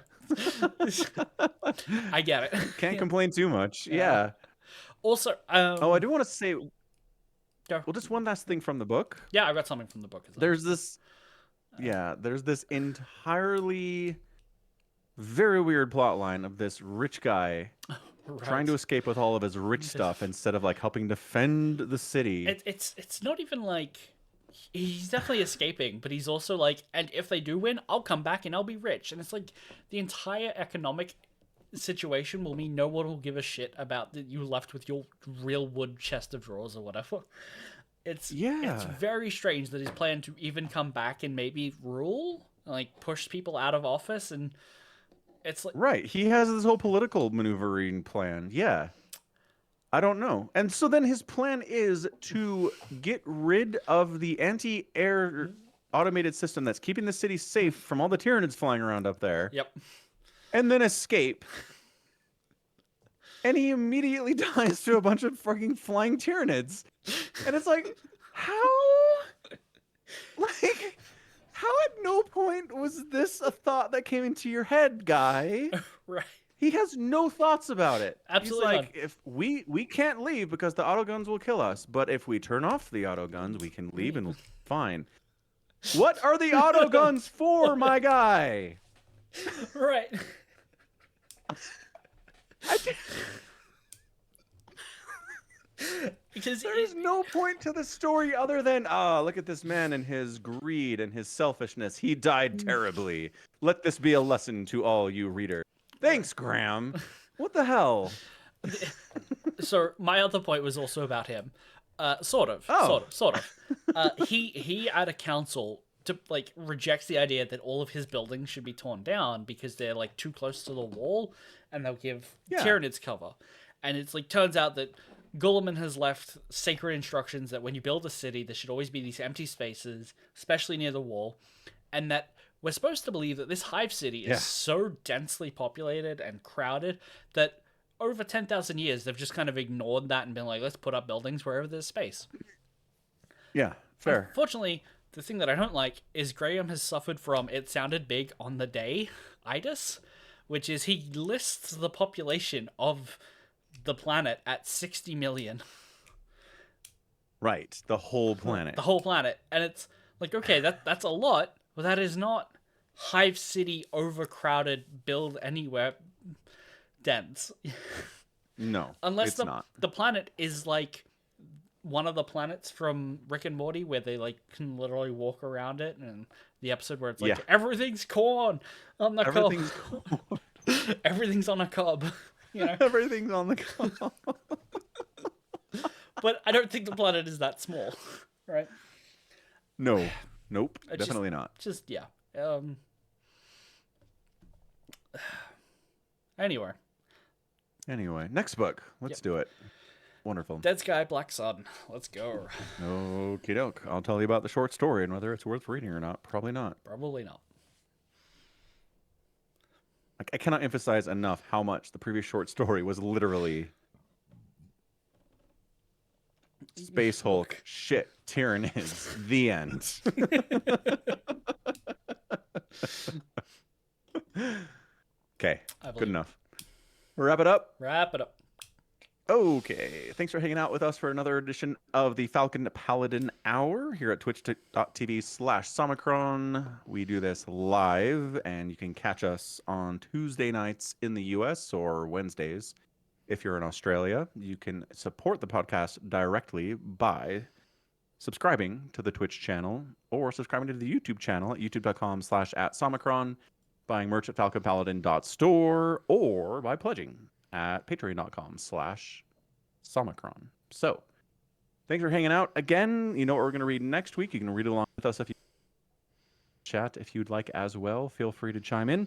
I get it. Can't complain too much. Yeah. Also, Oh, I do want to say... Go. Well, just one last thing from the book. Yeah, I got something from the book as well. There's this... Yeah, there's this entirely very weird plot line of this rich guy trying to escape with all of his rich stuff instead of, like, helping defend the city. It's not even like... He's definitely escaping, but he's also like, and if they do win, I'll come back and I'll be rich. And it's like, the entire economic situation will mean no one will give a shit about that you left with your real wood chest of drawers or whatever. It's very strange that his plan to even come back and maybe rule, like push people out of office, and it's like... Right, he has this whole political maneuvering plan. Yeah. I don't know. And so then his plan is to get rid of the anti-air automated system that's keeping the city safe from all the Tyranids flying around up there. Yep. And then escape. And he immediately dies to a bunch of fucking flying Tyranids. And it's like, how? Like, how at no point was this a thought that came into your head, guy? Right. He has no thoughts about it. Absolutely. He's like, if we can't leave because the autoguns will kill us, but if we turn off the autoguns, we can leave and we'll be fine. What are the autoguns for, my guy? Right. Because there is no point to the story other than, look at this man and his greed and his selfishness. He died terribly. Let this be a lesson to all you readers. Thanks, Graham. What the hell? So my other point was also about him. Sort of. He at a council to like rejects the idea that all of his buildings should be torn down because they're like too close to the wall and they'll give Tyranids cover. And it's like turns out that Gulliman has left sacred instructions that when you build a city, there should always be these empty spaces, especially near the wall, and that we're supposed to believe that this hive city is so densely populated and crowded that over 10,000 years, they've just kind of ignored that and been like, let's put up buildings wherever there's space. Yeah, fair. Unfortunately, the thing that I don't like is Graham has suffered from it sounded big on the day itis, which is he lists the population of the planet at 60 million. Right, the whole planet. The whole planet. And it's like, okay, that's a lot, but that is not Hive City overcrowded build anywhere dense. No, unless it's not. The planet is like one of the planets from Rick and Morty where they like can literally walk around it, and the episode where it's like everything's corn on the cob. Corn. Everything's on a cob. You know? Everything's on the cob. But I don't think the planet is that small, right? No. Nope. Definitely not. Just yeah. Anyway, next book. Let's do it. Wonderful. Dead Sky, Black Sun. Let's go. Okie doke. I'll tell you about the short story and whether it's worth reading or not. Probably not. Probably not. I cannot emphasize enough how much the previous short story was literally Space Hulk, shit, Tyranids, the end. Okay, good enough. Wrap it up? Wrap it up. Okay, thanks for hanging out with us for another edition of the Falcon Paladin Hour here at twitch.tv/Somicron. We do this live, and you can catch us on Tuesday nights in the US or Wednesdays. If you're in Australia, you can support the podcast directly by subscribing to the Twitch channel or subscribing to the YouTube channel at youtube.com/@Somicron, buying merch at falconpaladin.store, or by pledging at patreon.com/Somicron. So, thanks for hanging out. Again, you know what we're going to read next week. You can read along with us if you chat if you'd like as well. Feel free to chime in.